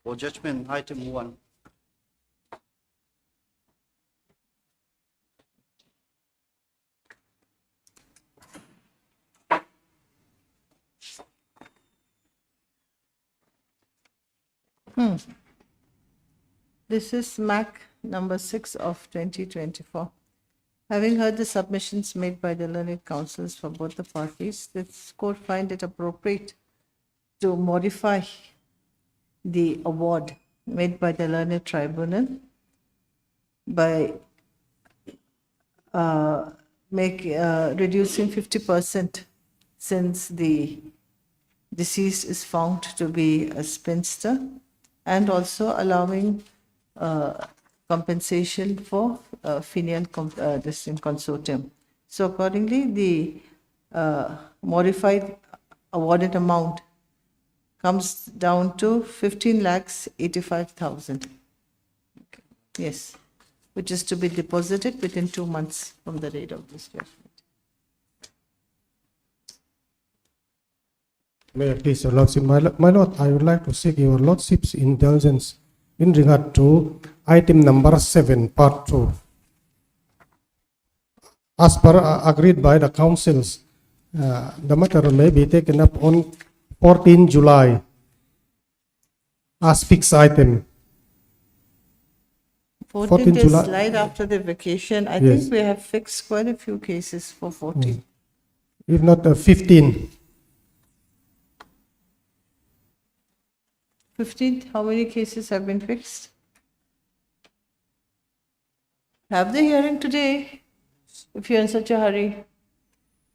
For judgment, item 1. This is MAC number 6 of 2024. Having heard the submissions made by the learned counsels for both the parties, this court find it appropriate to modify the award made by the learned tribunal by reducing 50% since the deceased is found to be a spinster, and also allowing compensation for filial consortium. So accordingly, the modified awarded amount comes down to 15,85,000. Okay. Yes, which is to be deposited within 2 months from the date of this judgment. May I please, Your Lordship, my Lord, I would like to seek Your Lordship's indulgence in regard to item number 7, part 2. As per agreed by the councils, the matter may be taken up on 14 July as fixed item. 14th is July. right after the vacation. I Yes. think we have fixed quite a few cases for 14. If not 15. 15th, how many cases have been fixed? Have the hearing today, if you're in such a hurry.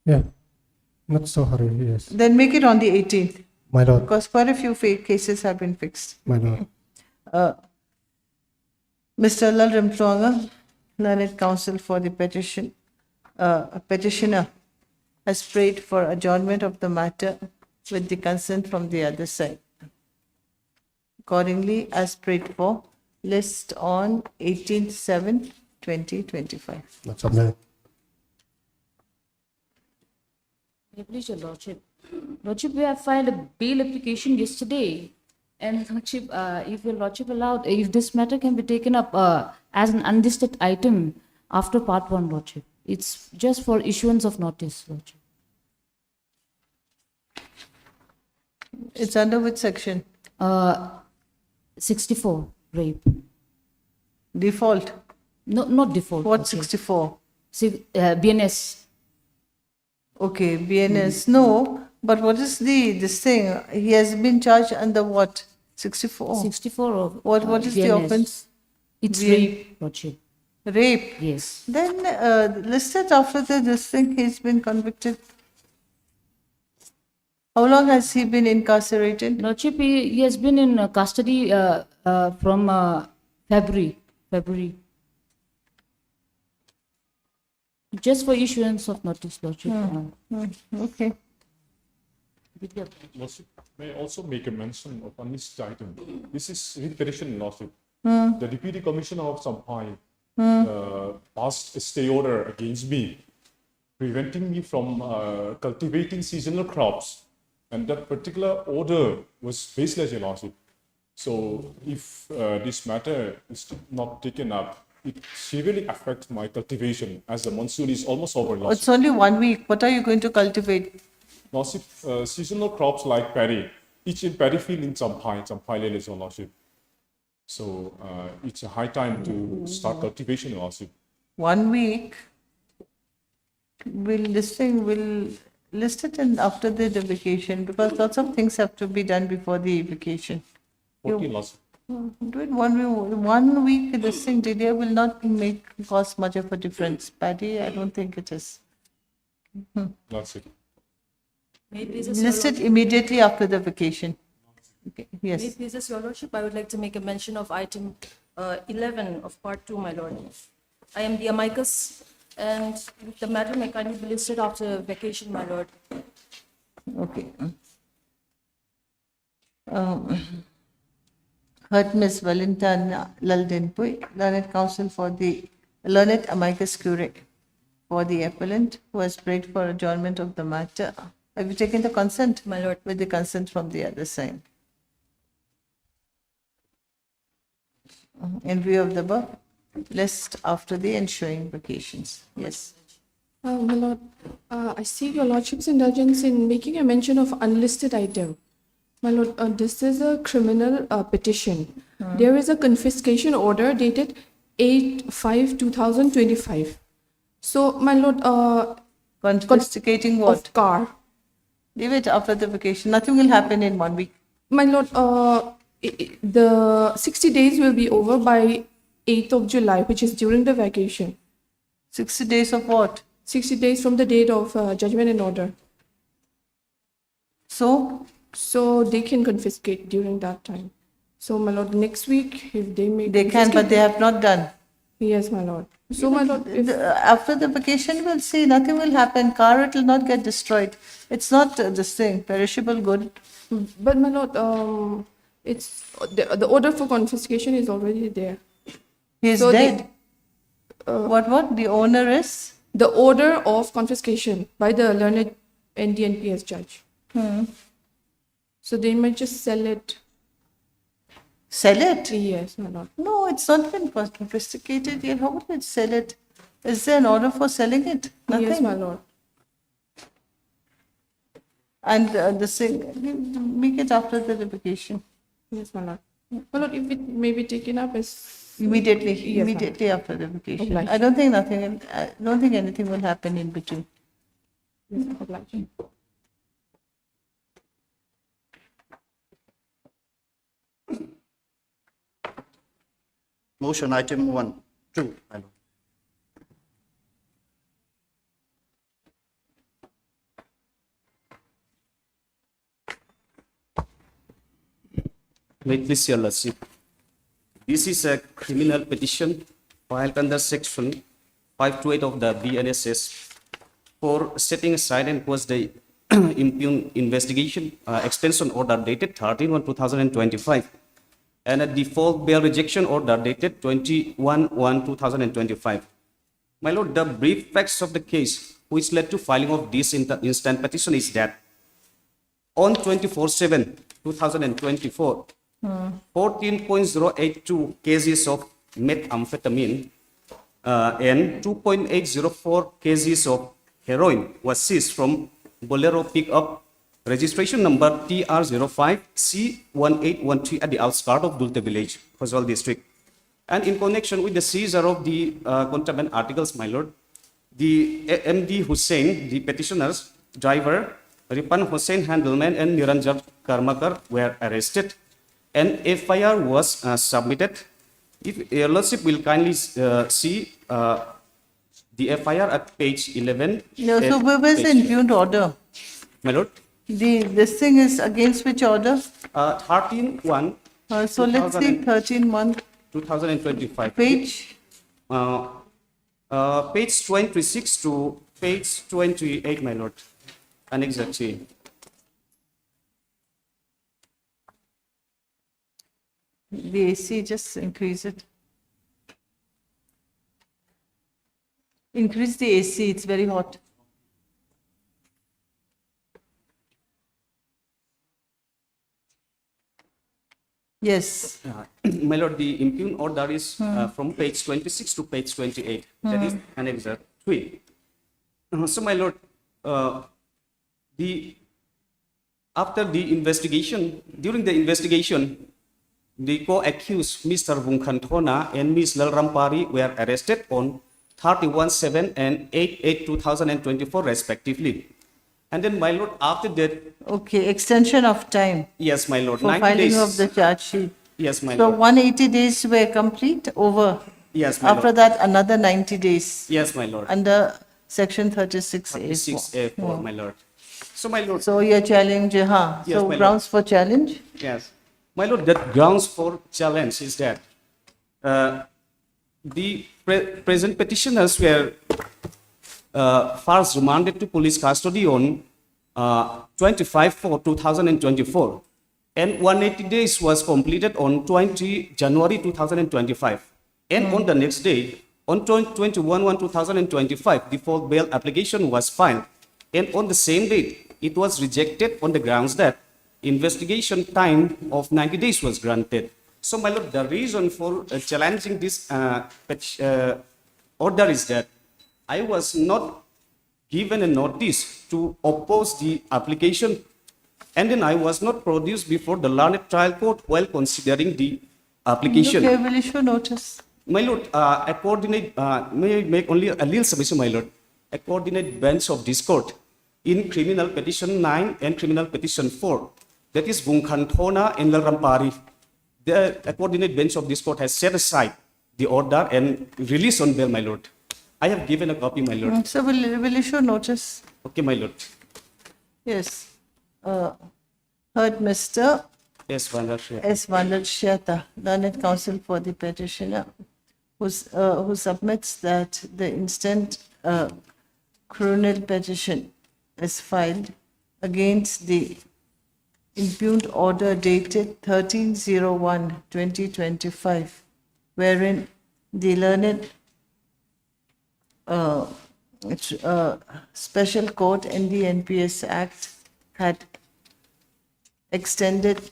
Yeah, not so hurry, yes. Then make it on the 18th, My Lord, because quite a few cases have been fixed. my Lord. Mr. Lalrim Tuanga, learned counsel for the petitioner, has prayed for adjournment of the matter with the consent from the other side. Accordingly, as prayed for, list on 18/7/2025. Not submitted. May I please, Your Lordship. Lordship, we have filed a bail application yesterday. And Lordship, if Your Lordship allowed, if this matter can be taken up as an unlisted item after part 1, Lordship. It's just for issuance of notice, Lordship. It's under which section? 64, rape. Default. No, not default. What Lordship. 64? BNS. Okay, BNS. No, but what is this thing? He has been charged under what? 64. 64 of What is the BNS. offense? It's BN rape, Lordship. Rape. Yes. Then listed after this thing, he's been convicted. How long has he been incarcerated? Lordship, he has been in custody from February. Just for issuance of notice, Lordship. Okay. Lordship, may I also make a mention of unlisted item. This is writ petition, Lordship. The Deputy Commissioner of Sampai passed a stay order against me, preventing me from cultivating seasonal crops. And that particular order was baseless, Your Lordship. So if this matter is not taken up, it severely affects my cultivation as the monsoon is almost over, Lordship. It's only 1 week. What are you going to cultivate? Lordship, seasonal crops like paddy, each in paddy field in Champai ladies, Your Lordship. So it's a high time to start cultivation, Your Lordship. 1 week. We'll list it in after the vacation, because lots of things have to be done before the vacation. 14, Lordship. Do it 1 week. 1 week, this thing delay will not cause much of a difference. Paddy, I don't think it is. Lordship. May it please Your List it immediately after the vacation. Okay. May Yes. it please Your Lordship, I would like to make a mention of item 11 of part 2, my lord. I am the amicus, and the matter may kindly be listed after vacation, my lord. Okay. Heard Ms. Valentina Laldinpui, learned counsel for the learned amicus curiae for the appellant, who has prayed for adjournment of the matter. Have you taken the consent? My lord. With the consent from the other side. in view of the above, list after the ensuing vacations. Yes. My lord, I seek your lordship's indulgence in making a mention of unlisted item. My lord, this is a criminal petition. There is a confiscation order dated 8/5/2025. So, my lord, Confiscating what? of car. Leave it after the vacation. Nothing will happen in 1 week. My lord, the 60 days will be over by 8th of July, which is during the vacation. 60 days of what? 60 days from the date of judgment and order. So, So they can confiscate during that time. So, my lord, next week, if they may they can, but they have not done. Yes, my lord. So, my lord, if, After the vacation, we'll see. Nothing will happen. Car, it will not get destroyed. It's not this thing, perishable good. but my lord, it's the order for confiscation is already there. He is So dead. What? The owner is? The order of confiscation by the learned NDNPS judge. So they might just sell it. Sell it? Yes, my lord. No, it's not been confiscated yet. How would it sell it? Is there an order for selling it? Nothing. Yes, my lord. And this thing, make it after the vacation. Yes, my lord. My lord, if it may be taken up as Immediately, Yes, ma'am. immediately after the vacation. Obliged. I don't think anything will happen in between. yes, obliged. Motion item 1, 2, my lord. May it please your lordship. This is a criminal petition filed under section 528 of the BNSS for setting aside and was the impugn investigation extension order dated 13/1/2025 and a default bail rejection order dated 21/1/2025. My lord, the brief facts of the case which led to filing of this instant petition is that on 24/7/2024, 14.082 kgs of methamphetamine and 2.804 kgs of heroin was seized from Bolero pickup registration number TR05C1813 at the outskirts of Dulte village, Khoswal district. And in connection with the seizure of the contraband articles, my lord, the MD Hussain, the petitioner's driver, Ripan Hussain Handelman and Niranjan Karmakar were arrested. An FIR was submitted. If your lordship will kindly see the FIR at page 11. No, so where's the impugned order? My lord, This thing is against which order? 13/1. So let's see 13-1, 2025. page. Page 26 to page 28, my lord. Annex C. The AC, just increase it. Increase the AC, it's very hot. Yes, My lord, the impugned order is from page 26 to page 28. That is Annex 3. So, my lord, after the investigation, during the investigation, the co-accused Mr. Vungkanthona and Ms. Lalrampari were arrested on 31/7 and 8/8/2024 respectively. And then, my lord, after that, okay, extension of time yes, my lord, for 90 filing days. of the charge sheet. Yes, my So lord. 180 days were complete, over. Yes, my After lord. that, another 90 days Yes, my lord. under section 36A4. 6A4, my lord. So, my lord, So your challenge, huh? Yes, So my lord. grounds for challenge? yes. My lord, the grounds for challenge is that the present petitioners were first remanded to police custody on 25/4/2024, and 180 days was completed on 20 January 2025. And on the next day, on 21/1/2025, the default bail application was filed. And on the same date, it was rejected on the grounds that investigation time of 90 days was granted. So, my lord, the reason for challenging this order is that I was not given a notice to oppose the application, and then I was not produced before the learned trial court while considering the application. Okay, will issue notice. My lord, may I make only a little submission, my lord? A coordinate bench of this court in criminal petition 9 and criminal petition 4, that is Bungkantona and Lalrampari. The coordinate bench of this court has set aside the order and released on bail, my lord. I have given a copy, my lord. So will issue notice. Okay, my lord. Yes. Heard Mr. Yes, Vandarsha. S. Vandarshyata, learned counsel for the petitioner, who submits that the instant criminal petition is filed against the impugned order dated 13/01/2025, wherein the learned special court in the NPS Act had extended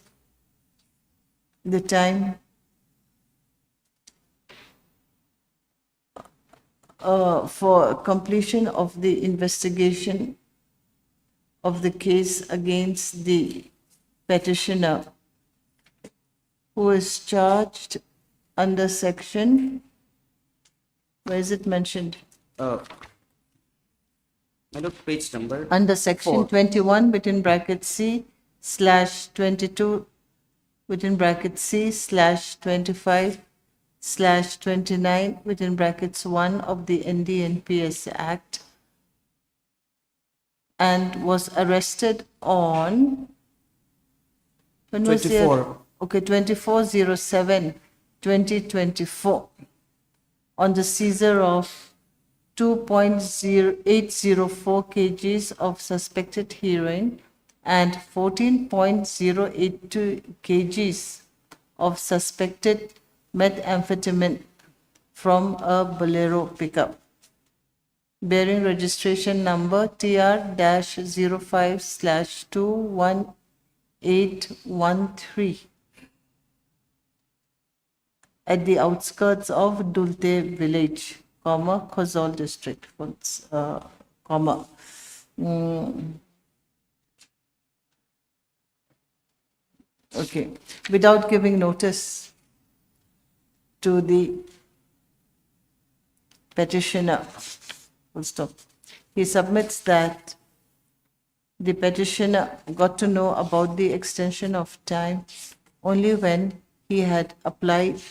the time for completion of the investigation of the case against the petitioner, who is charged under section, where is it mentioned? My lord, page number. Under section 4. 21 within bracket C/22 within bracket C/25/29 within brackets 1 of the NDNPS Act, and was arrested on, when was the- 24. Okay, 24/07/2024 on the seizure of 2.0804 kgs of suspected heroin and 14.082 kgs of suspected methamphetamine from a Bolero pickup bearing registration number TR-05/21813 at the outskirts of Dulte village, Khozol district, comma. Okay, without giving notice to the petitioner, full stop. He submits that the petitioner got to know about the extension of time only when he had applied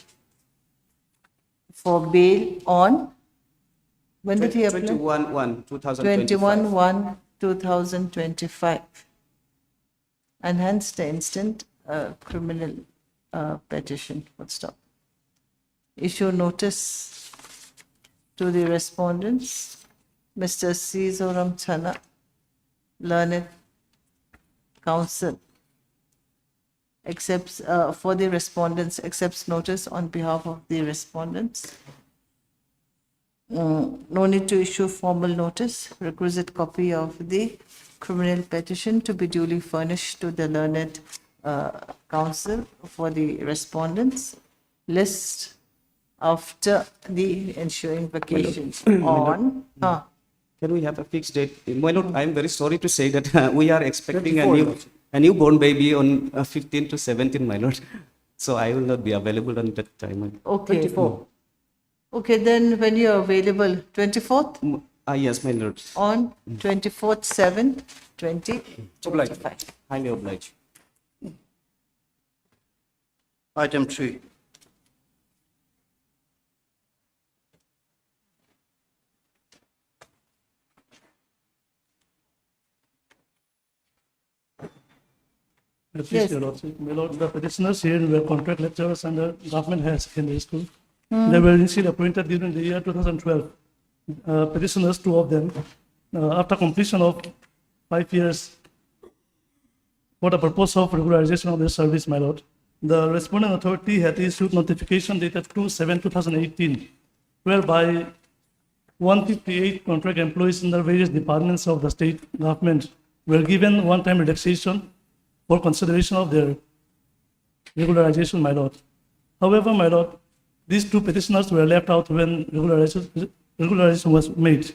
for bail on, when did he apply? 21/1/2025. 21/1/2025, and hence the instant criminal petition would stop. Issue notice to the respondents. Mr. C. Zoram Chana, learned counsel, accepts for the respondents, accepts notice on behalf of the respondents. No need to issue formal notice. Requisite copy of the criminal petition to be duly furnished to the learned counsel for the respondents. List after the ensuing vacation on. Can we have a fixed date? My lord, I am very sorry to say that we are expecting a newborn baby on 15 to 17, my lord. So I will not be available on that time. Okay. 24. Okay, then when you are available, 24th? Yes, my lord. On 24/7/2025. Highly obliged. Item 3. Yes. Your Lordship. My Lord, the petitioners here were contract lecturers under government higher secondary school. They were initially appointed during the year 2012. Petitioners, two of them, after completion of 5 years for the purpose of regularization of their service, my Lord, the respondent authority had issued notification dated 2/7/2018, whereby 158 contract employees in the various departments of the state government were given one-time relaxation for consideration of their regularization, my Lord. However, my lord, these two petitioners were left out when regularization was made.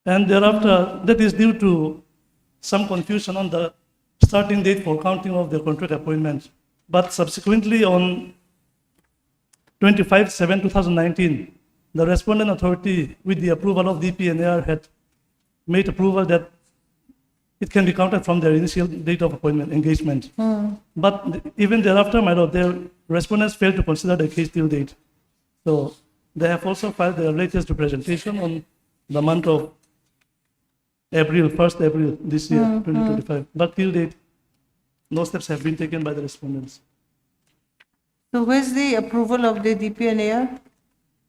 And thereafter, that is due to some confusion on the starting date for counting of their contract appointments. But subsequently on 25/7/2019, the respondent authority, with the approval of the PNAR, had made approval that it can be counted from their initial date of appointment, engagement. But even thereafter, my lord, their respondents failed to consider the case till date. So they have also filed their latest representation on the month of April, 1st April this year, 2025. But till date, no steps have been taken by the respondents. So where's the approval of the DPNAR?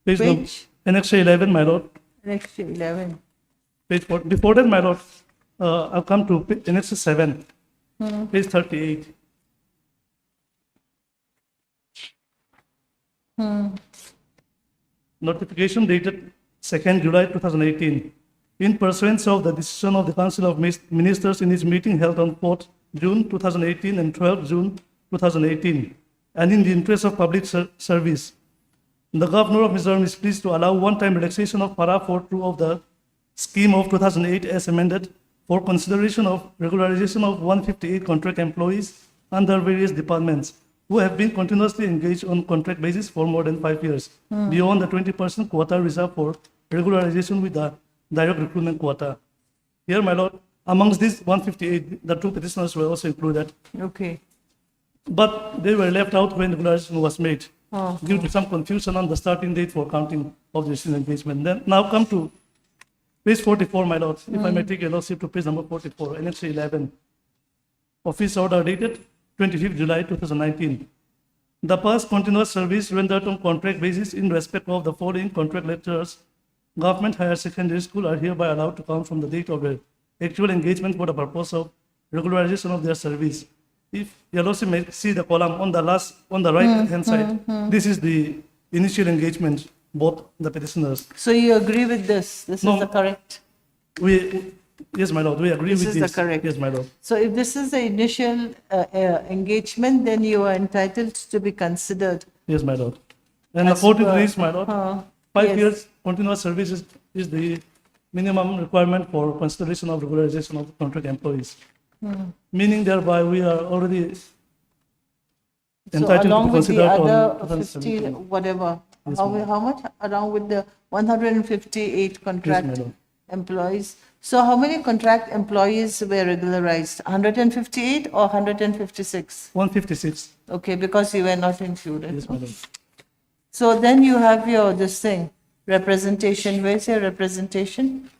Page Page? Annex 11, my lord. Next 11. Page 4. Before that, my lord, I'll come to Annex 7, page 38. Notification dated 2nd July 2018. In pursuance of the decision of the Council of Ministers in its meeting held on 4th June 2018 and 12th June 2018, and in the interest of public service, the Governor of Mizoram is pleased to allow one-time relaxation of Para 4.2 of the scheme of 2008 as amended for consideration of regularization of 158 contract employees under various departments who have been continuously engaged on contract basis for more than 5 years, beyond the 20% quota reserved for regularization with the direct recruitment quota. Here, my lord, amongst these 158, the two petitioners were also included, Okay. but they were left out when regularization was made Oh, due to some confusion on the starting date for counting of the student engagement. Then now come to page 44, my lord. If I may take a lordship to page number 44, Annex 11. Office order dated 25th July 2019. The past continuous service rendered on contract basis in respect of the following contract lecturers, government higher secondary school, are hereby allowed to count from the date of their actual engagement for the purpose of regularization of their service. If you also may see the column on the right hand side, this is the initial engagement, both the petitioners. so you agree with this? This No. is the correct? Yes, my lord, we agree This with is the this. correct. Yes, my lord. So if this is the initial engagement, then you are entitled to be considered. Yes, my lord. And As according to per- this, my lord, Uh, 5 yes. years continuous service is the minimum requirement for consideration of regularization of contract employees. Meaning thereby we are already So entitled to along be with the considered other on 50, 2017. whatever, Yes, how, ma'am. how much? Along with the 158 contract madam. employees. So how many contract employees were regularized? 158 or 156? 156. Okay, because you were not included. Yes, madam. So then you have your, this thing, representation. Where's your representation?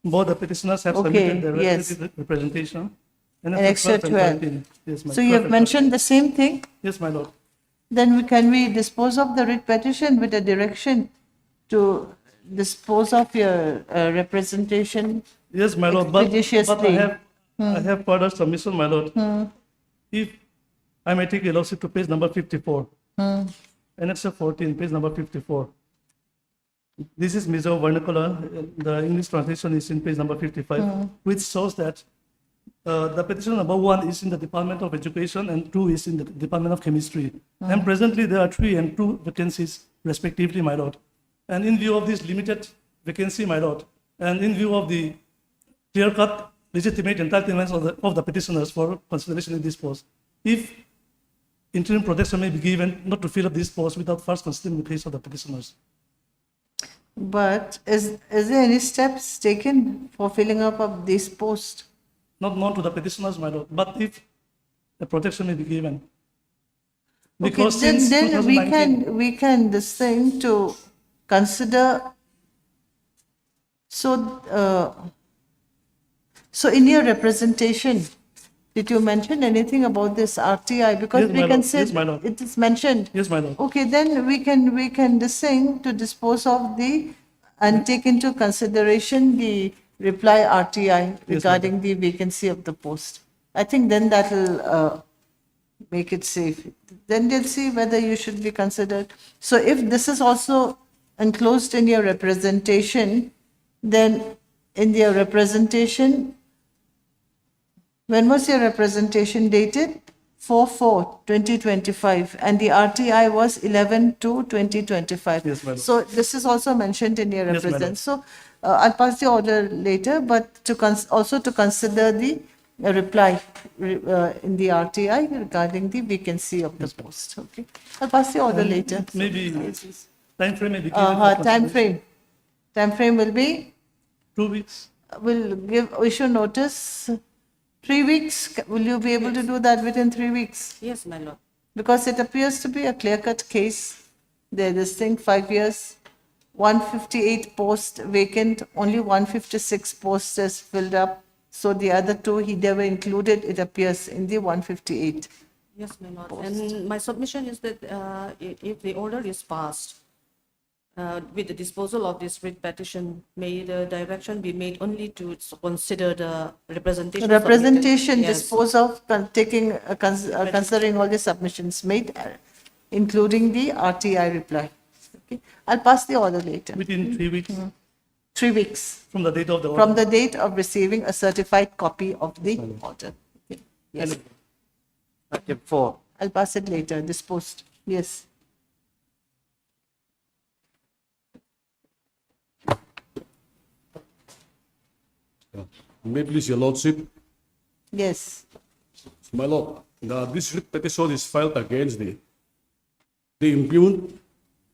Both the petitioners have Okay, submitted their yes. respective representation. And And extra 12. 13. Yes, my So you have mentioned the same thing? Yes, my lord. Then can we dispose of the writ petition with a direction to dispose of your representation? Yes, my lord, but I Expeditiously. have further submission, my lord. If I may take a lordship to page number 54. Annex 14, page number 54. This is Mizo vernacular. The English translation is in page number 55, which shows that the petition number 1 is in the Department of Education and 2 is in the Department of Chemistry. And presently there are 3 and 2 vacancies respectively, my lord. And in view of this limited vacancy, my lord, and in view of the clear-cut legitimate entitlements of the petitioners for consideration in this post, if interim protection may be given not to fill up this post without first considering the case of the petitioners. But is there any steps taken for filling up of this post? Not known to the petitioners, my lord, but if the protection may be given. Okay, Because since then 2019, we can this thing to consider. So so in your representation, did you mention anything about this RTI? Because Yes, we my can lord. say Yes, my lord. it is mentioned. yes, my lord. Okay, then we can this thing to dispose of the and take into consideration the reply RTI regarding the vacancy of the post. I think then that will make it safe. Then they'll see whether you should be considered. So if this is also enclosed in your representation, then in your representation, when was your representation dated? 4/4/2025, and the RTI was 11/2/2025. Yes, madam. So this is also mentioned in your Yes, madam. represent. So I'll pass the order later, but to also to consider the reply in the RTI regarding the vacancy of the post. Okay, I'll pass the order later. Maybe time frame may be given for Time consideration. frame. Time frame will be, 2 weeks. will issue notice 3 weeks. Will you be able to do that within 3 weeks? Yes, my lord. Because it appears to be a clear-cut case. There, this thing, 5 years, 158 posts vacant, only 156 posts is filled up. So the other two, they were included, it appears, in the 158. Yes, my lord. And my submission is that if the order is passed, with the disposal of this writ petition, may the direction be made only to consider the representation. Representation submitted. Yes. dispose of considering all the submissions made, including the RTI reply. Okay, I'll pass the order later. Within 3 weeks 3 weeks from the date of the order. from the date of receiving a certified copy of the order. Okay. Yes, Item 4. I'll pass it later, disposed. Yes. May it please your lordship, Yes. my lord, this writ petition is filed against the impugned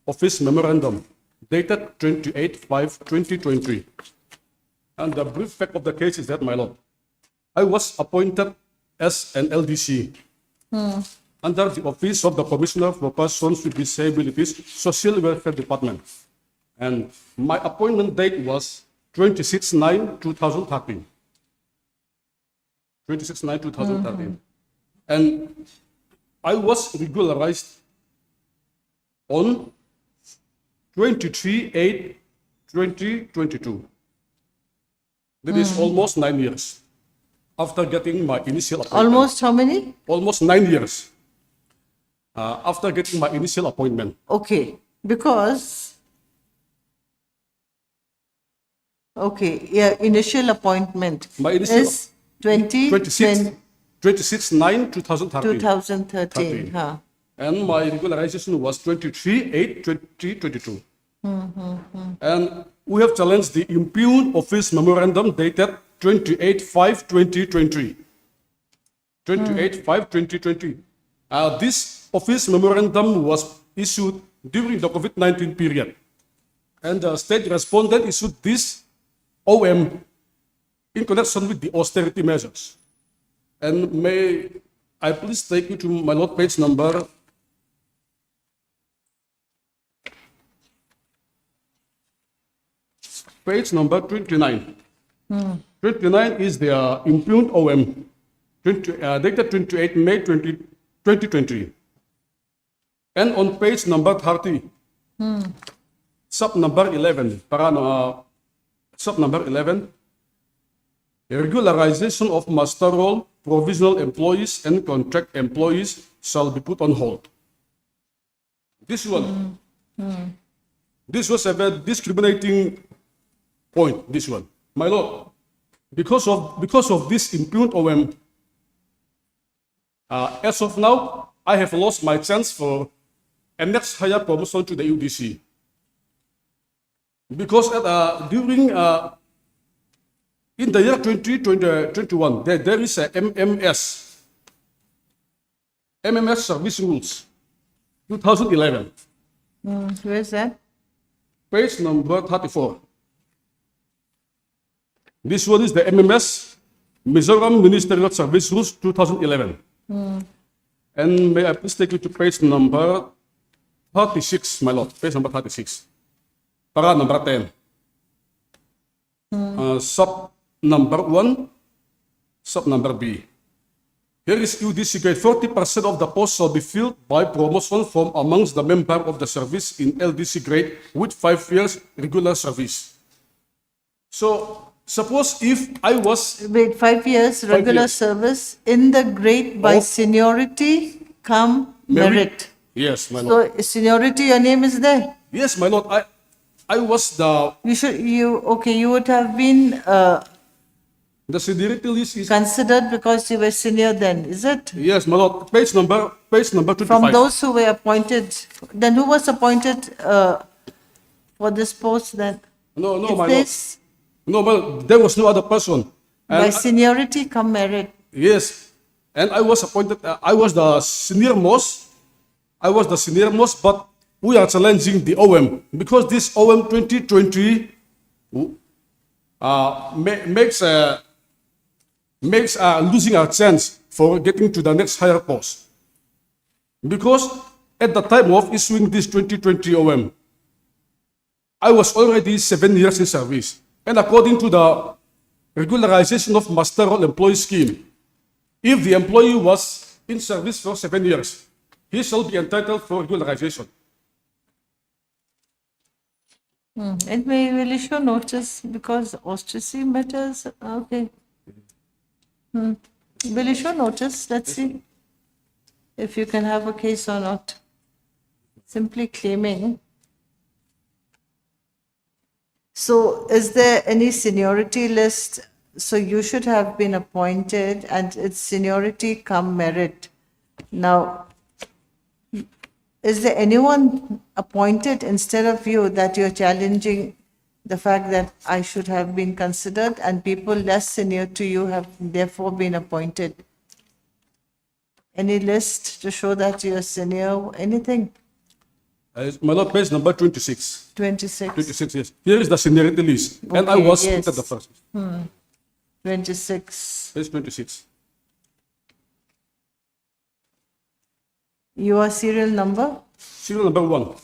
office memorandum dated 28/5/2023. And the brief fact of the case is that, my lord, I was appointed as an LDC under the Office of the Commissioner for Persons with Disabilities, Social Welfare Department. And my appointment date was 26/9/2013. 26/9/2013. And I was regularized on 23/8/2022. That is almost 9 years after getting my initial appointment. Almost how many? Almost 9 years after getting my initial appointment. Okay, because, okay, yeah, initial appointment My initial is 26/9/2013. 2013, huh? And my regularization was 23/8/2022. And we have challenged the impugned office memorandum dated 28/5/2020. 28/5/2020. This office memorandum was issued during the COVID-19 period. And the state respondent issued this OM in connection with the austerity measures. And may I please take you to my lord page number 29. 29 is the impugned OM dated 28 May 2020. And on page number 30, sub number 11, sub number 11, regularization of master roll, provisional employees and contract employees shall be put on hold. This one, this was a very discriminating point, this one. My lord, because of this impugned OM, as of now, I have lost my chance for a next higher promotion to the UDC. Because during in the year 2021, there is a MMS service rules, 2011, Where is that? page number 34. This one is the MMS, Mizoram Ministerial Service Rules, 2011. And may I please take you to page number 36, my lord, page number 36. Para number 10. Sub number 1, sub number B. Here is UDC grade. 40% of the posts shall be filled by promotion from amongst the member of the service in LDC grade with 5 years regular service. So, suppose if I was Wait, 5 years regular years. service in the grade by Of- seniority come merit. Yes, my lord. So seniority, your name is there. Yes, my lord. I was the You would have been The seniority list is, Considered because you were senior then, is it? yes, my lord, page number 25. From those who were appointed, then who was appointed for this post then? No, no, It my lord. says No, but there was no other person. by And seniority come merit. yes, and I was appointed, I was the senior most, but we are challenging the OM because this OM 2020 makes losing our chance for getting to the next higher post. Because at the time of issuing this 2020 OM, I was already 7 years in service. And according to the regularization of master role employee scheme, if the employee was in service for 7 years, he shall be entitled for regularization. And may will issue notice because ostracy matters. Okay. Will issue notice. Let's see if you can have a case or not. Simply claiming. So, is there any seniority list? So, you should have been appointed, and it's seniority come merit. Now, is there anyone appointed instead of you that you're challenging the fact that I should have been considered and people less senior to you have therefore been appointed? Any list to show that you're senior, anything? My lord, page number 26. 26. 26, yes. Here is the seniority list. And I Okay, was yes. put at the first. 26. Page 26. Your serial number? Serial number 1.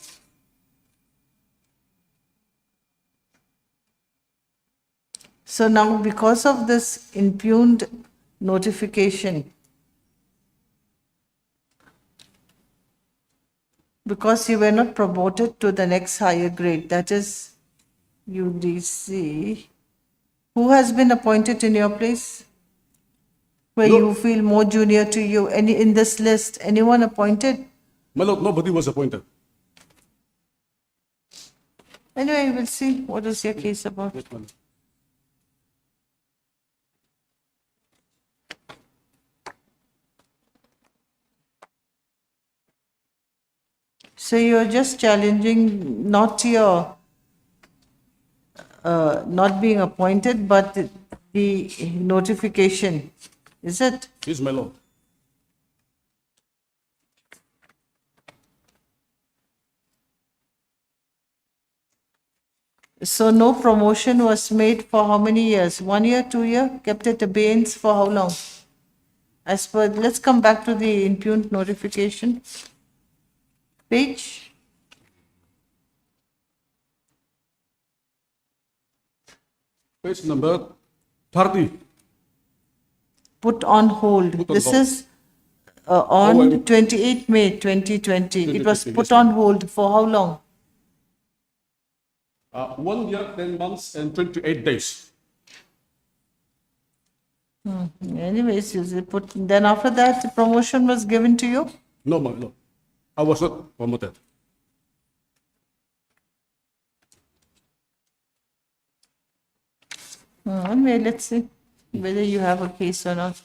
So now, because of this impugned notification, because you were not promoted to the next higher grade, that is UDC, who has been appointed in your place? Where No. you feel more junior to you? Any in this list? Anyone appointed? My lord, nobody was appointed. Anyway, we'll see what is your case about. Yes, my lord. So you're just challenging not your not being appointed, but the notification, is it? Yes, my lord. So no promotion was made for how many years? 1 year, 2 year? Kept at abeyance for how long? As per, let's come back to the impugned notification. Page. Page number 30. Put on hold. Put on This hold. is on OM. 28 May 2020. It was 2020, put yes, on hold for how long? 1 year, 10 months, and 28 days. Anyways, then after that, promotion was given to you? No, my lord. I was not promoted. Anyway, let's see whether you have a case or not.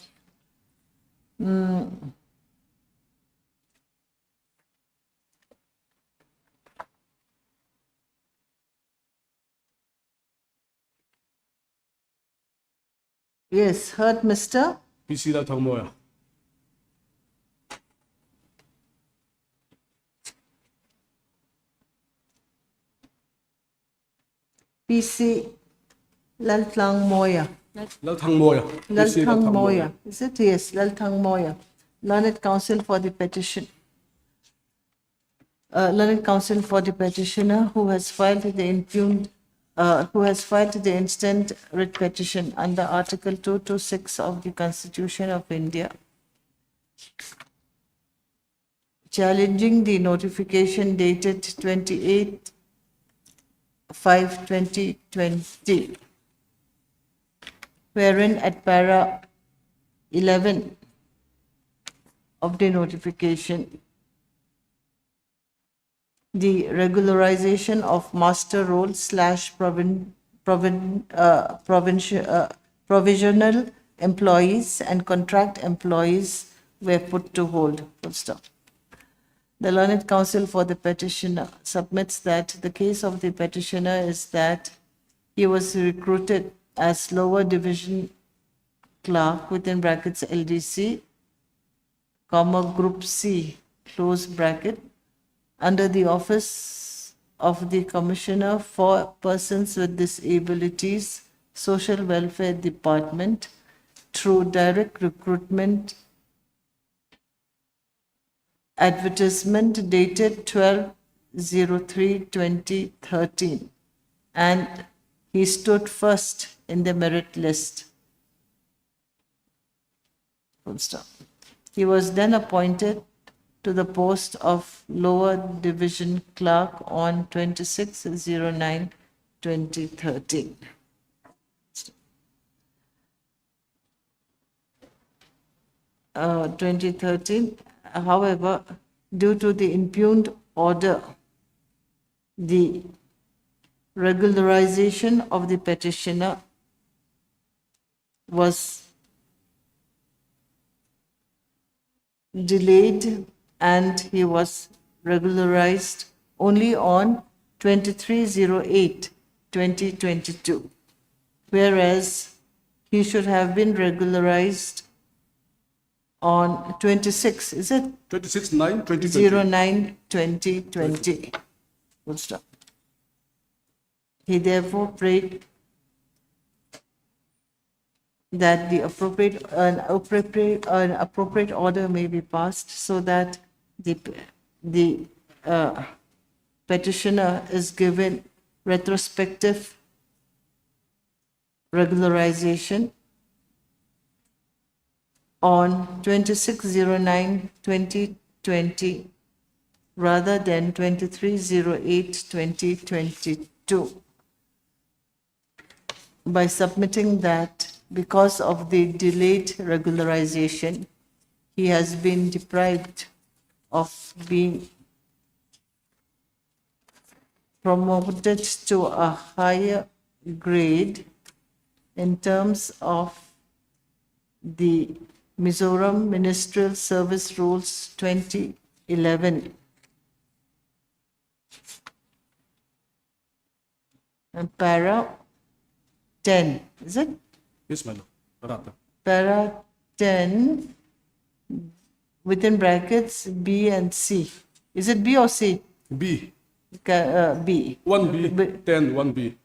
Yes, heard, Mr. PC Latangmoya. PC Laltang Moya. Latangmoya. PC Laltang Moya. Is it? Yes, Laltang Moya. Learned Counsel for the petition. Learned Counsel for the petitioner who has filed the instant writ petition under Article 226 of the Constitution of India, challenging the notification dated 28/5/2020, wherein at para 11 of the notification, the regularization of master role / provincial provisional employees and contract employees were put to hold. Full stop. The Learned Counsel for the petitioner submits that the case of the petitioner is that he was recruited as lower division clerk within brackets LDC, comma group C, close bracket, under the office of the Commissioner for Persons with Disabilities, Social Welfare Department, through direct recruitment advertisement dated 12/03/2013, and he stood first in the merit list. Full stop. He was then appointed to the post of lower division clerk on 26/09/2013. 2013. However, due to the impugned order, the regularization of the petitioner was delayed and he was regularized only on 23/08/2022, whereas he should have been regularized on 26, is it? 26/9/2020. 09/2020. Full stop. He therefore prayed that the appropriate order may be passed so that the petitioner is given retrospective regularization on 26/09/2020 rather than 23/08/2022, by submitting that because of the delayed regularization, he has been deprived of being promoted to a higher grade in terms of the Mizoram Ministerial Service Rules 2011. And para 10, is it? Yes, my lord. Parata. Para 10, within brackets, B and C. Is it B or C? B. B. 1B. 10, 1B.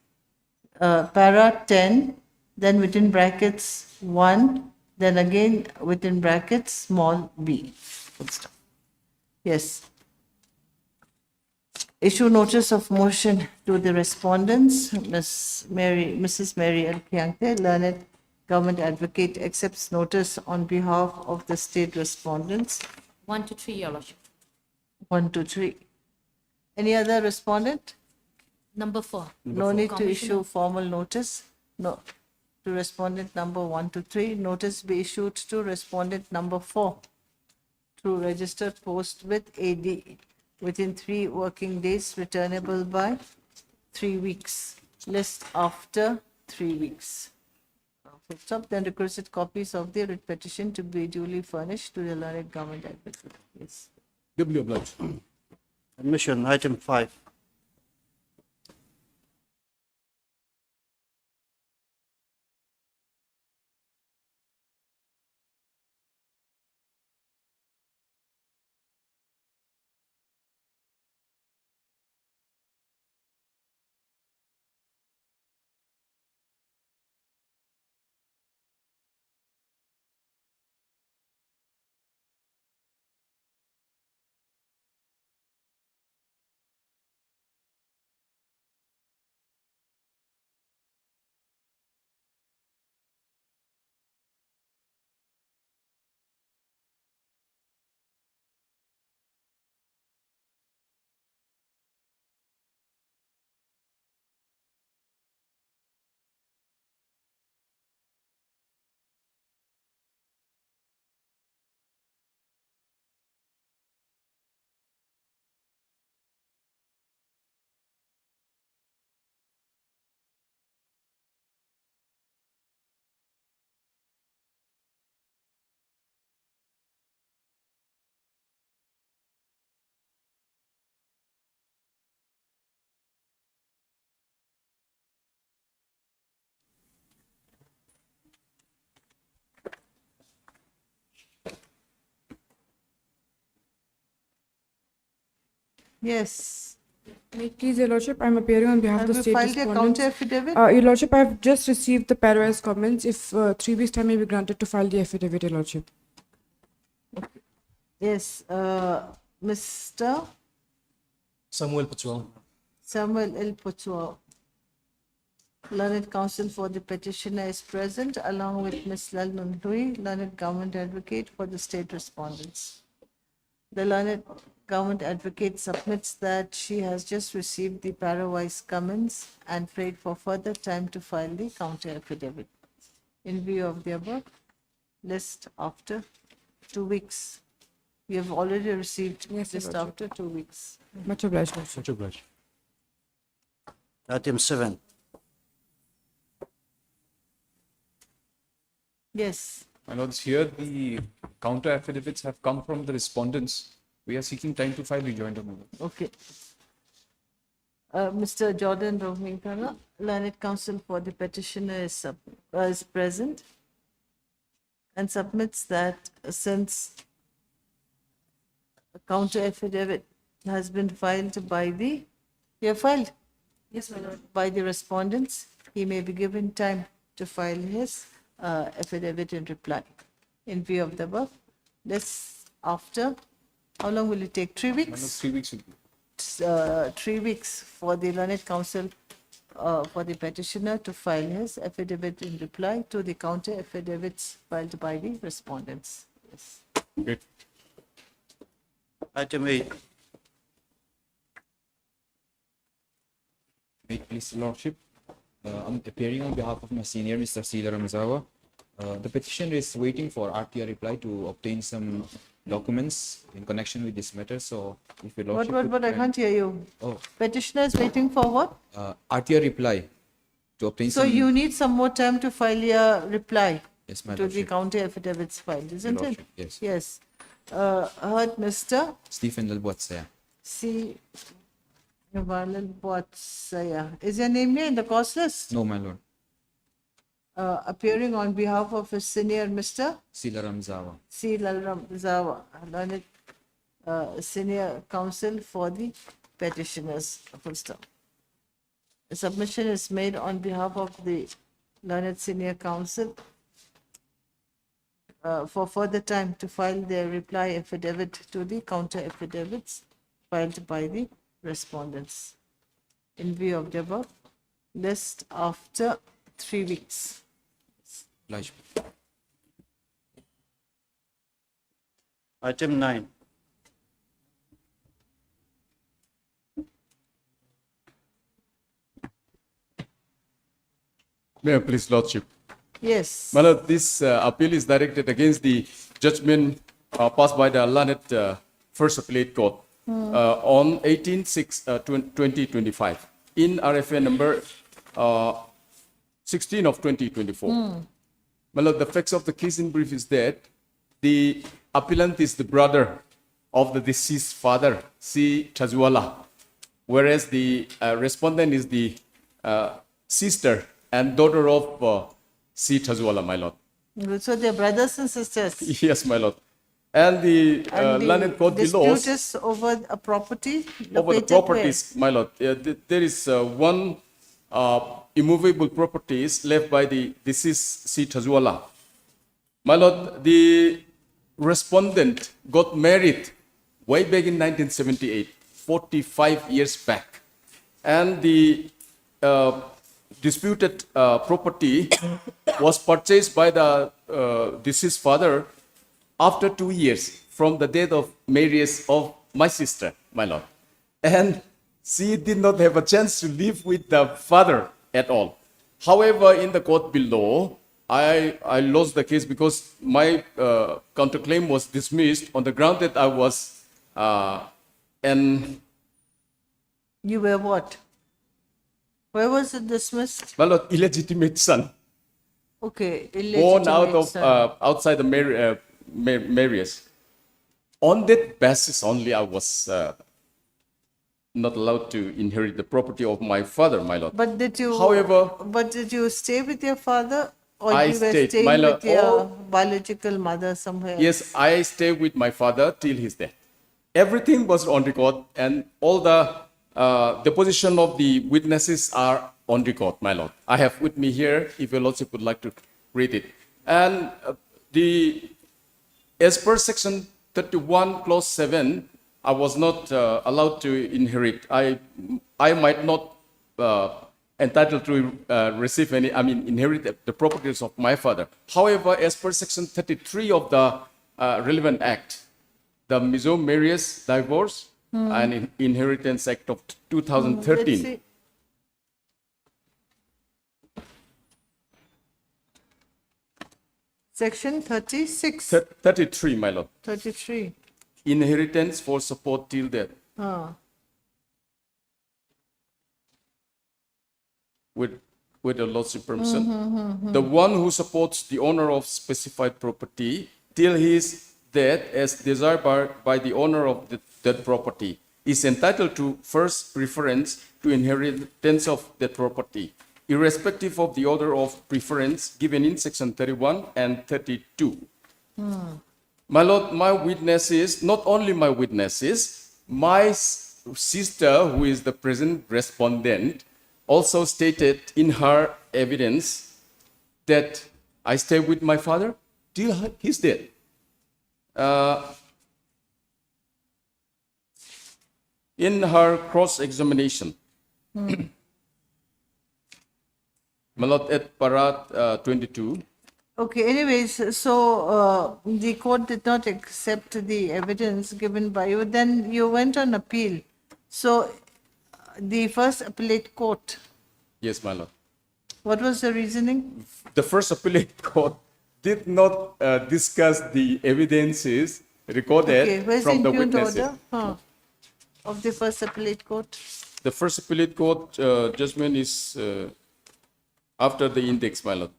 Para 10, then within brackets 1, then again within brackets small b. Full stop. Yes. Issue notice of motion to the respondents. Mrs. Mary L. Kiangte, learned government advocate, accepts notice on behalf of the state respondents. 1 to 3, Your Lordship. 1 to 3. Any other respondent? Number 4. No need to issue formal notice. No. To respondent number 1 to 3. Notice be issued to respondent number 4 through registered post with AD within 3 working days, returnable by 3 weeks. List after 3 weeks. Full stop. Then requested copies of the writ petition to be duly furnished to the learned government advocate. Yes. Doubly obliged. Admission, item 5. Yes. May it please your lordship, I'm appearing on behalf of Have the you state filed your respondents. counter affidavit? Your lordship, I have just received the parawise comments. If 3 weeks time may be granted to file the affidavit, your lordship. Yes, Mr. Samuel Pachual. Samuel L. Pochua, learned counsel for the petitioner, is present along with Ms. Lalnun Hui, learned government advocate for the state respondents. The learned government advocate submits that she has just received the parawise comments and prayed for further time to file the counter affidavit. In view of the above, list after 2 weeks. We have already received Yes, Your list Lordship. after 2 weeks. Much obliged, lordship. Much obliged. Item 7. Yes, My lords, here the counter affidavits have come from the respondents. We are seeking time to file rejoinder, my lord. okay. Mr. Jordan Rohinkara, learned counsel for the petitioner, is present and submits that since a counter affidavit has been filed by the, you have filed? Yes, my lord. By the respondents, he may be given time to file his affidavit in reply. In view of the above, this after, how long will it take? 3 My lord, weeks? 3 weeks will be. 3 weeks for the learned counsel for the petitioner to file his affidavit in reply to the counter affidavits filed by the respondents. Yes. Great. Item 8. May it please your lordship, I'm appearing on behalf of my senior, Mr. Sila Ramzawa. The petitioner is waiting for RTR reply to obtain some documents in connection with this matter. So, if your lordship What, could I grant- can't hear you. Oh, Petitioner is waiting for what? RTR reply to obtain So some. you need some more time to file your reply Yes, my to the lordship. counter affidavits filed, isn't it? lordship, yes. Yes. Heard Mr. Stephen Lalbuatsaya. C. Navalal Botsaya. Is your name here in the cause list? No, my lord. Appearing on behalf of his senior Mr. Sila Ramzawa. C. Lalram Zawa, learned senior counsel for the petitioners. Full stop. The submission is made on behalf of the learned senior counsel for further time to file their reply affidavit to the counter affidavits filed by the respondents. In view of the above, list after 3 weeks. Obliged. Item 9. May I please lordship? Yes. My lord, this appeal is directed against the judgment passed by the learned First Appellate Court on 18/6/2025 in RFA number 16 of 2024. My lord, the facts of the case in brief is that the appellant is the brother of the deceased father, C. Tajuala, whereas the respondent is the sister and daughter of C. Tajuala, my lord. So they're brothers and sisters. Yes, my lord. And the And learned court below, dispute is over a property over the located properties, my lord, there is one immovable properties left by the deceased C. Tajuala. My lord, the respondent got married way back in 1978, 45 years back. And the disputed property was purchased by the deceased father after 2 years from the death of marriage of my sister, my lord. And she did not have a chance to live with the father at all. However, in the court below, I lost the case because my counterclaim was dismissed on the ground that I was an, You were what? Where was it dismissed? my lord, illegitimate son, Okay, born out illegitimate of son. outside the marriage. On that basis only, I was not allowed to inherit the property of my father, my lord. But did you? However- but did you stay with your father, or I you were stayed, staying my lord, with your all- biological mother somewhere? Yes, I stayed with my father till his death. everything was on record, and all the deposition of the witnesses are on record, my lord. I have with me here, if your lordship would like to read it. And as per section 31, clause 7, I was not allowed to inherit. I might not entitled to receive any, inherit the properties of my father. However, as per section 33 of the relevant act, the Mizo Marius Divorce and Inheritance Act of 2013. Let's see. Section 36, 33, my lord. 33. Inheritance for support till death. Ah. With the lordship permission. The one who supports the owner of specified property till his death as desired by the owner of that property is entitled to first preference to inheritance of that property, irrespective of the order of preference given in section 31 and 32. My lord, my witnesses, not only my witnesses, my sister, who is the present respondent, also stated in her evidence that I stay with my father till he's dead. In her cross-examination, my lord, at Parat 22, Okay, anyways, so the court did not accept the evidence given by you. Then you went on appeal. So the first appellate court, yes, my lord. what was the reasoning? The first appellate court did not discuss the evidences recorded Okay, where's the from the impugned witnesses. order? Of the first appellate court? The first appellate court judgment is after the index, my lord.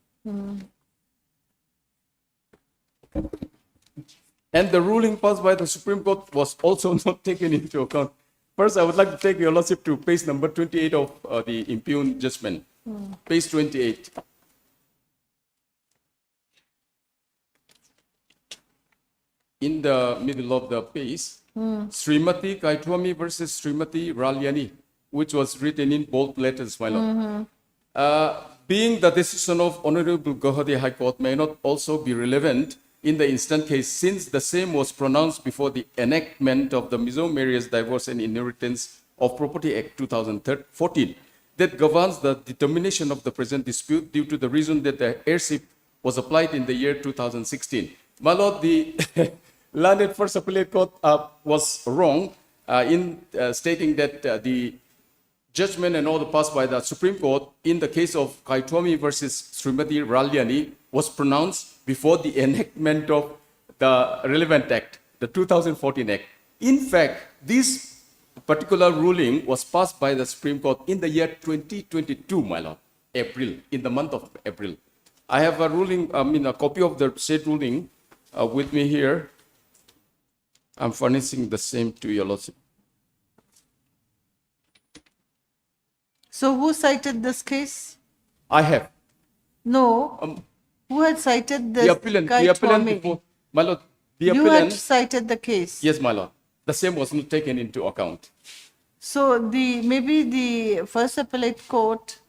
And the ruling passed by the Supreme Court was also not taken into account. First, I would like to take your lordship to page number 28 of the impugned judgment. Page 28. In the middle of the page, Srimati Kaitwami versus Srimati Ralyani, which was written in bold letters, my lord. Being the decision of Honorable Guwahati High Court may not also be relevant in the instant case, since the same was pronounced before the enactment of the Mizo Marius Divorce and Inheritance of Property Act 2014 that governs the determination of the present dispute due to the reason that the heirship was applied in the year 2016. My lord, the learned first appellate court was wrong in stating that the judgment and order passed by the Supreme Court in the case of Kaitwami versus Srimati Ralyani was pronounced before the enactment of the relevant act, the 2014 act. In fact, this particular ruling was passed by the Supreme Court in the year 2022, my lord, April, in the month of April. I have a ruling, a copy of the said ruling with me here. I'm furnishing the same to your lordship. So who cited this case? I have. No. Who had cited this? The appellant before, my lord, the You had appellant, cited the case. yes, my lord, the same was not taken into account. So maybe the first appellate court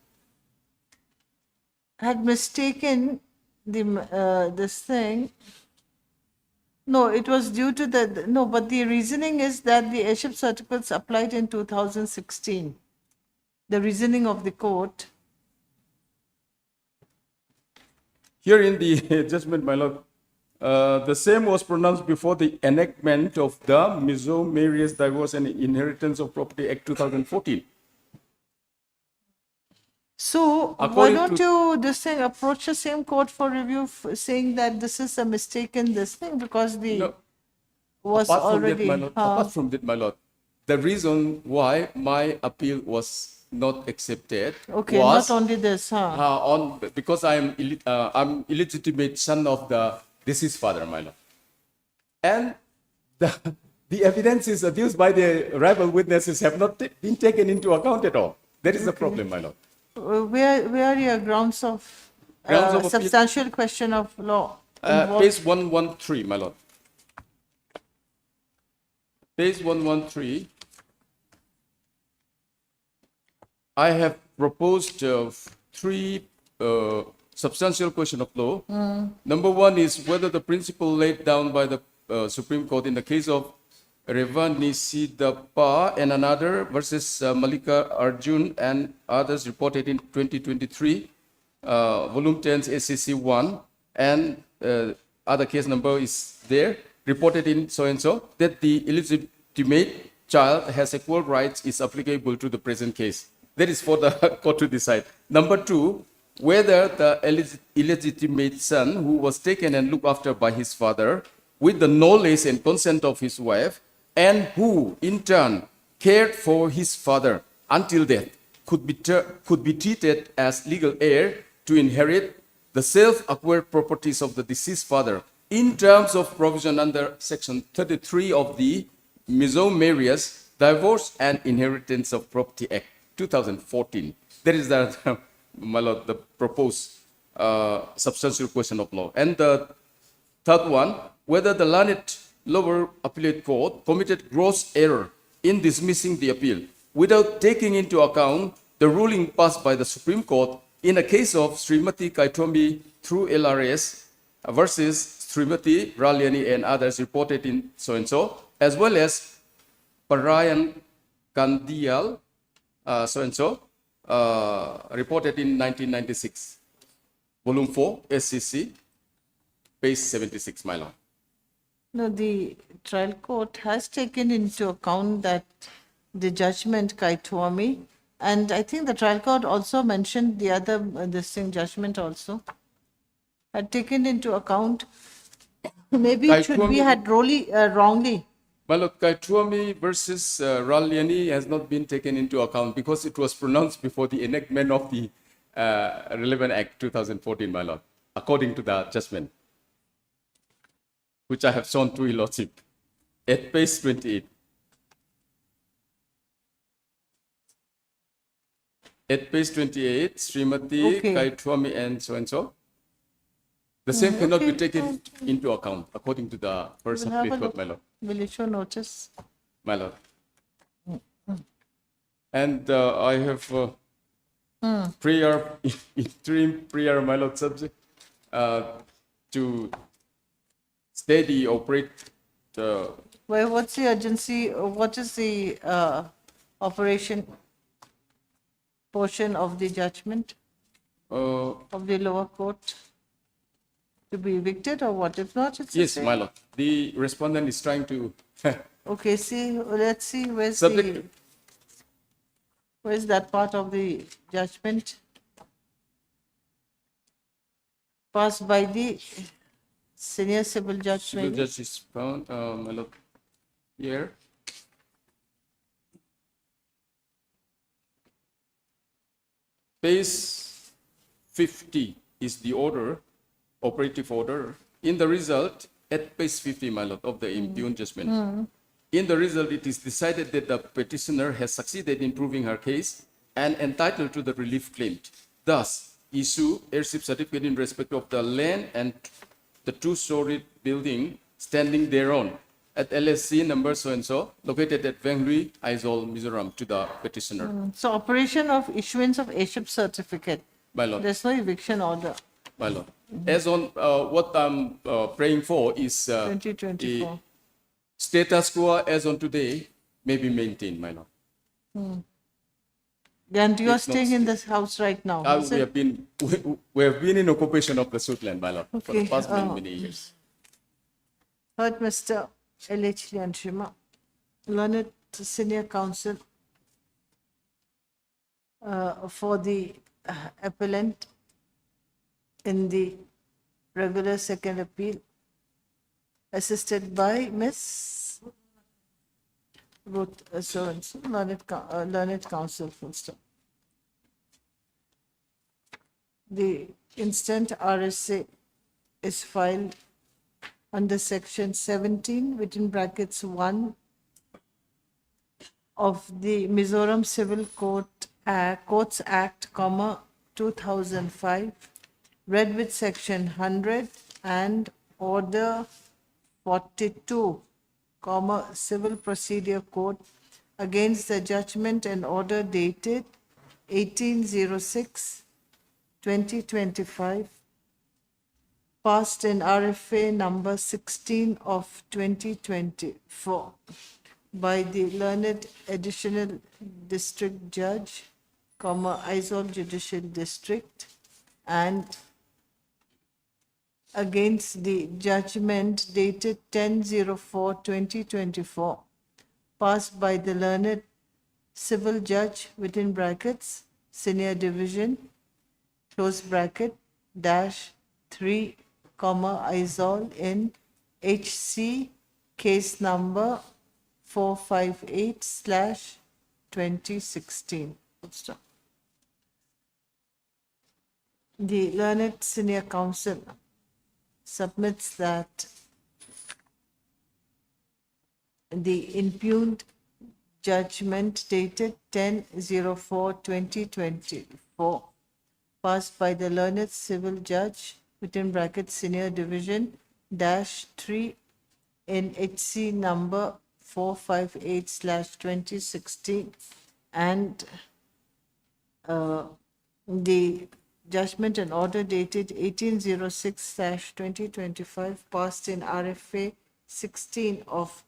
had mistaken this thing. No, it was due to but the reasoning is that the heirship certificates applied in 2016. The reasoning of the court. Here in the judgment, my lord, the same was pronounced before the enactment of the Mizo Marius Divorce and Inheritance of Property Act 2014. So why According don't to- you approach the same court for review, saying that this is a mistake in this thing because the No, was apart from already. that, my lord, apart from that, my lord, the reason why my appeal was not accepted Okay, was not only this, because I'm illegitimate son of the deceased father, my lord, and the evidences adduced by the rival witnesses have not been taken into account at all. That is the problem, my lord. Where are your grounds of Grounds of appeal? substantial question of law? involved? Page 113, my lord. page 113, I have proposed three substantial question of law. Number one is whether the principle laid down by the Supreme Court in the case of Revanisidapa and another versus Malika Arjun and others reported in 2023, volume 10 SCC 1, and other case number is there, reported in so-and-so, that the illegitimate child has equal rights is applicable to the present case. That is for the court to decide. Number two, whether the illegitimate son who was taken and looked after by his father with the knowledge and consent of his wife and who in turn cared for his father until death could be treated as legal heir to inherit the self-acquired properties of the deceased father in terms of provision under section 33 of the Mesoamerious Divorce and Inheritance of Property Act 2014. That is the, my lord, the proposed substantial question of law. And the third one, whether the learned lower appellate court committed gross error in dismissing the appeal without taking into account the ruling passed by the Supreme Court in a case of Srimati Kaitomi through LRS versus Srimati Raliani and others reported in so-and-so, as well as Parayan Kandial so-and-so reported in 1996, volume 4, SCC, page 76, my lord. No, the trial court has taken into account that the judgment Kaituami, and I think the trial court also mentioned the other this thing judgment also had taken into account. Maybe it should be had wrongly. My lord, Kaituami versus Raliani has not been taken into account because it was pronounced before the enactment of the relevant Act 2014, my lord, according to the judgment, which I have shown to your lordship at page 28. At page 28, Srimati, Okay. Kaituami, and so. The same cannot be taken into account according to the first We'll have a appellate court, look. my lord. Will you show notice? My lord. And I have prayer, interim prayer, my lord, subject to steady operate. Well, what's the urgency? What is the operation portion of the judgment of the lower court? To be evicted or what? If not, it's the Yes, same. my lord. The respondent is trying to Okay, let's see where's subject. where's that part of the judgment passed by the senior civil judge. Civil Maybe? judge is found, my lord, here. Page 50 is the order, operative order. In the result, at page 50, my lord, of the impugned judgment. In the result, it is decided that the petitioner has succeeded in proving her case and entitled to the relief claimed. Thus, issue heirship certificate in respect of the land and the two-story building standing thereon at LSC number so-and-so, located at Venglui, Aizawl, Mizoram, to the petitioner. So operation of issuance of heirship certificate. My lord. There's no eviction order. My lord. As on what I'm praying for is 2024. the status quo as on today may be maintained, my lord. And you are It's not staying in this house right now. is We it? have been we have been in occupation of the Suitland, my lord, for the Okay, past many years. Heard Mr. L.H. Lianshima, learned senior counsel for the appellant in the regular second appeal, assisted by Miss Ruth so-and-so, learned counsel full stop. The instant RSA is filed under section 17 within brackets 1 of the Mizoram Civil Courts Act, 2005, read with section 100 and order 42 Civil Procedure Code against the judgment and order dated 18/06/2025, passed in RFA number 16 of 2024 by the learned additional district judge, Aizawl Judicial District, and against the judgment dated 10/04/2024, passed by the learned civil judge within brackets, senior division, close bracket, dash 3, Aizawl in HC case number 458/2016. Full stop. The learned senior counsel submits that the impugned judgment dated 10/04/2024, passed by the learned civil judge within brackets senior division dash 3 in HC number 458/2016, and the judgment and order dated 18/06/2025, passed in RFA 16 of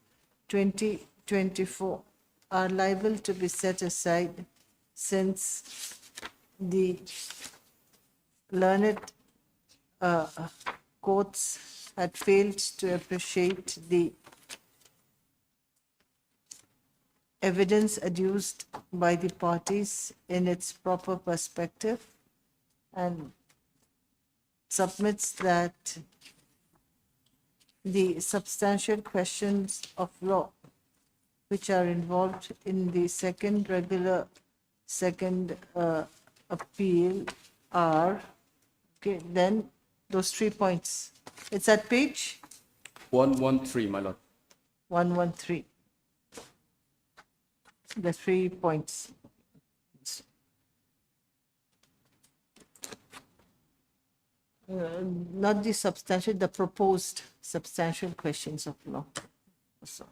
2024, are liable to be set aside since the learned courts had failed to appreciate the evidence adduced by the parties in its proper perspective, and submits that the substantial questions of law which are involved in the second appeal are, okay, then those 3 points. It's at page 113, my lord. 113. The 3 points. Not the substantial, the proposed substantial questions of law. So,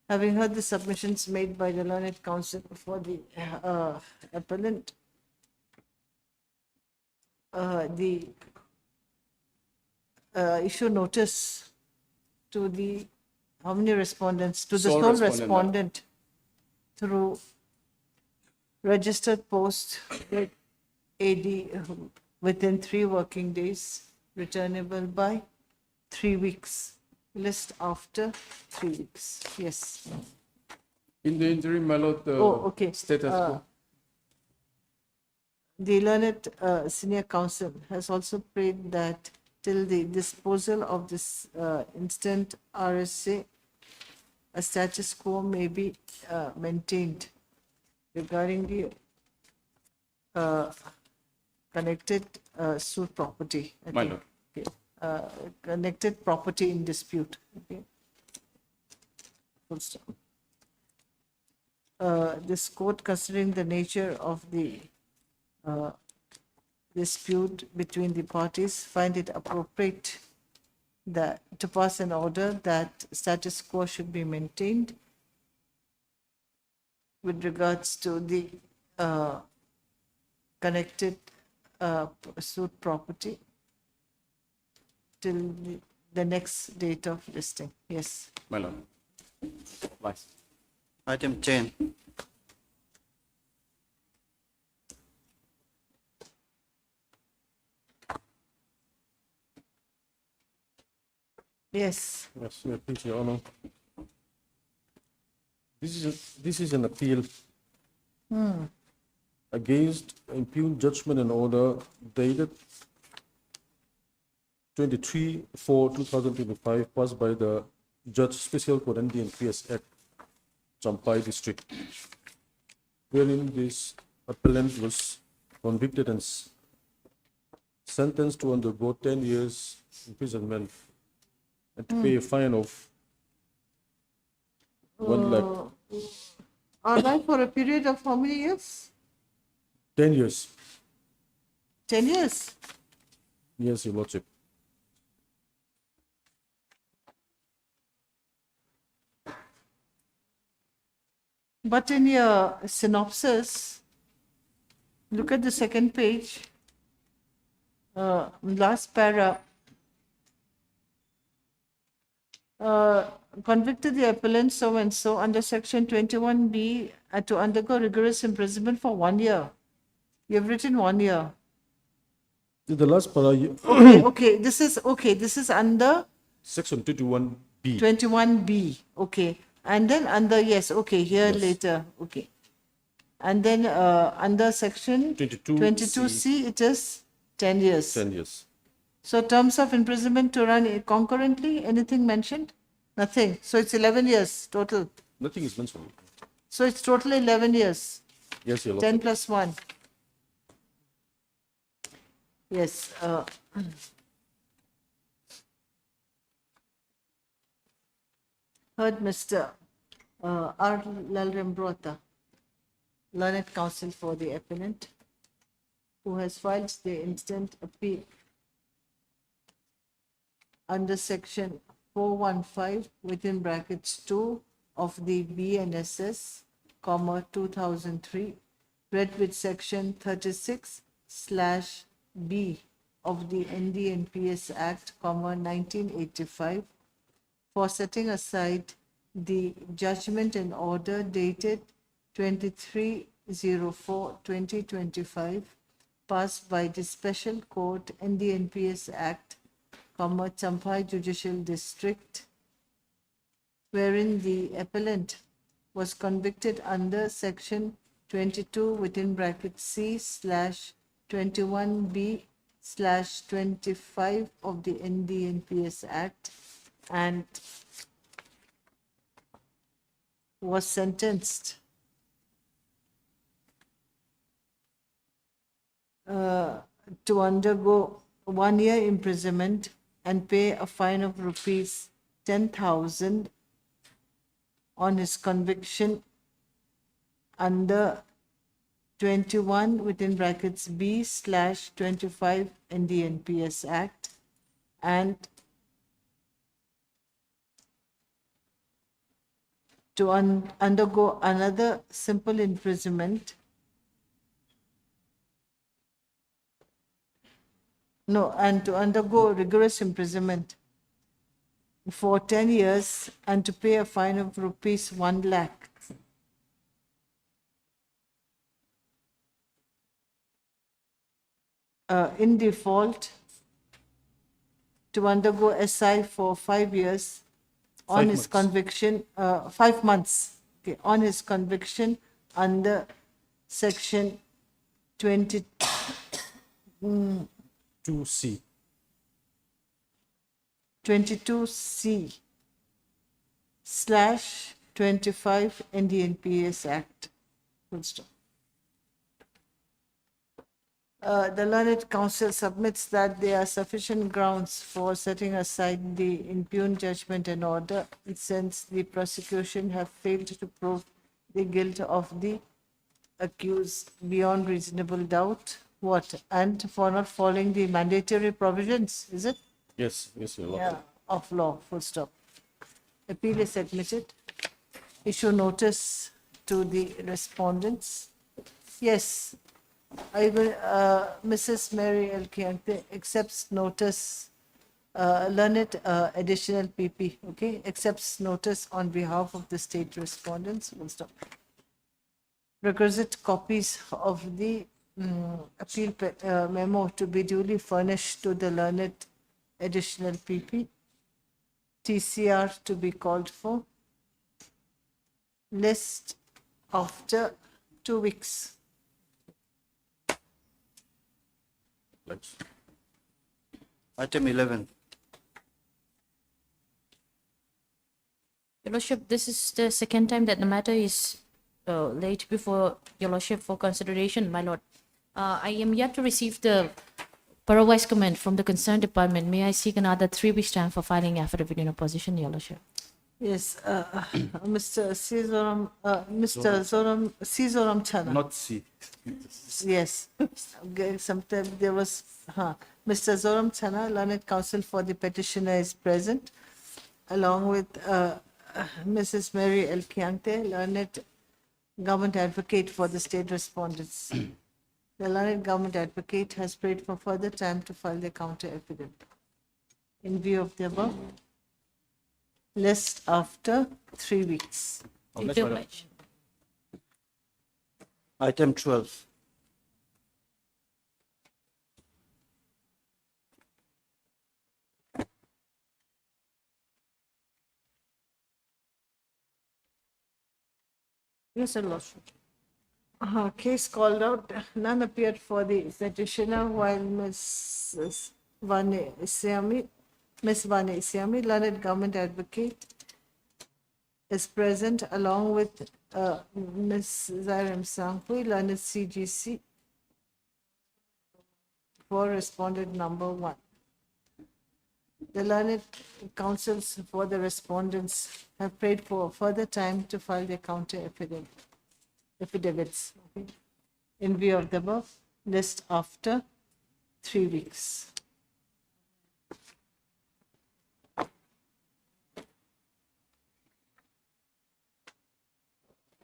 having heard the submissions made by the learned counsel for the appellant, the issue notice to the, how many respondents? To the Sole sole respondent, respondent through registered post with AD within 3 working days, returnable by 3 weeks. List after 3 weeks. Yes. In the interim, my lord, Okay. status quo. The learned senior counsel has also prayed that till the disposal of this instant RSA, a status quo may be maintained regarding the connected suit property. I My think. lord. Okay. Connected property in dispute. Okay. Full stop. This court, considering the nature of the dispute between the parties, find it appropriate that to pass an order that status quo should be maintained with regards to the connected suit property till the next date of listing. Yes. My lord. Vice. Item 10. Yes. Yes, please, Your Honor. This is an appeal against impugned judgment and order dated 23/4/2025, passed by the Judge Special Court and the NPS Act, Champai District, wherein this appellant was convicted and sentenced to undergo 10 years imprisonment and to pay a fine of 1 lakh. All right, for a period of how many years? 10 years. 10 years. Yes, Your Lordship. But in your synopsis, look at the second page, last para. Convicted the appellant so and so under section 21B to undergo rigorous imprisonment for 1 year. You've written 1 year. The last para, Okay, this is under section 21B. 21B. Okay. And then under, yes, okay, here Yes. later. Okay. And then under section 22C, it is 10 years. 10 years. So terms of imprisonment to run concurrently, anything mentioned? Nothing. So it's 11 years total. Nothing is mentioned. So it's total 11 years. Yes, Your 10 Lordship. plus 1. Yes. Heard Mr. R. Lalrembrota, learned counsel for the appellant, who has filed the instant appeal under section 415 within brackets 2 of the BNSS, 2003, read with section 36/B of the NDNPS Act, 1985, for setting aside the judgment and order dated 23/04/2025 passed by the Special Court NDNPS Act, Champai Judicial District, wherein the appellant was convicted under section 22 within bracket C/21B/25 of the NDNPS Act and was sentenced to undergo 1 year imprisonment and pay a fine of rupees 10,000 on his conviction under 21 within brackets B/25 NDNPS Act and to undergo another simple imprisonment. No, and to undergo rigorous imprisonment for 10 years and to pay a fine of rupees 1 lakh. In default, to undergo SI for 5 years on 5 his months. conviction, 5 months, okay, on his conviction under section 20, 2C. 22C/25 NDNPS Act. Full stop. The learned counsel submits that there are sufficient grounds for setting aside the impugned judgment and order, since the prosecution have failed to prove the guilt of the accused beyond reasonable doubt. What? And for not following the mandatory provisions, is it? Yes, yes, Your Lordship. Yeah, of law, full stop. Appeal is admitted. Issue notice to the respondents. Yes, I will, Mrs. Mary L. Kiante accepts notice, learned additional PP, okay, accepts notice on behalf of the state respondents, full stop. Requisite copies of the appeal memo to be duly furnished to the learned additional PP. TCR to be called for. List after 2 weeks. Thanks. Item 11. Your Lordship, this is the second time that the matter is laid before Your Lordship for consideration, my Lord. I am yet to receive the Parawise comment from the concerned department. May I seek another 3 weeks' time for filing affidavit in opposition, Your Lordship? Yes, Mr. Zoram Chana. Not C. Yes. Okay, sometime there was, Mr. Zoram Chana, learned counsel for the petitioner, is present, along with Mrs. Mary L. Kiante, learned government advocate for the state respondents. The learned government advocate has prayed for further time to file their counter affidavit. In view of the above, list after 3 weeks. Thank you much. Item 12. Yes, Your Lordship. Case called out, none appeared for the petitioner while Ms. Vani Isyami, learned government advocate, is present along with Ms. Zairem Sanghui, learned CGC, for respondent number 1. The learned counsels for the respondents have prayed for further time to file their counter affidavits. Okay. In view of the above, list after 3 weeks.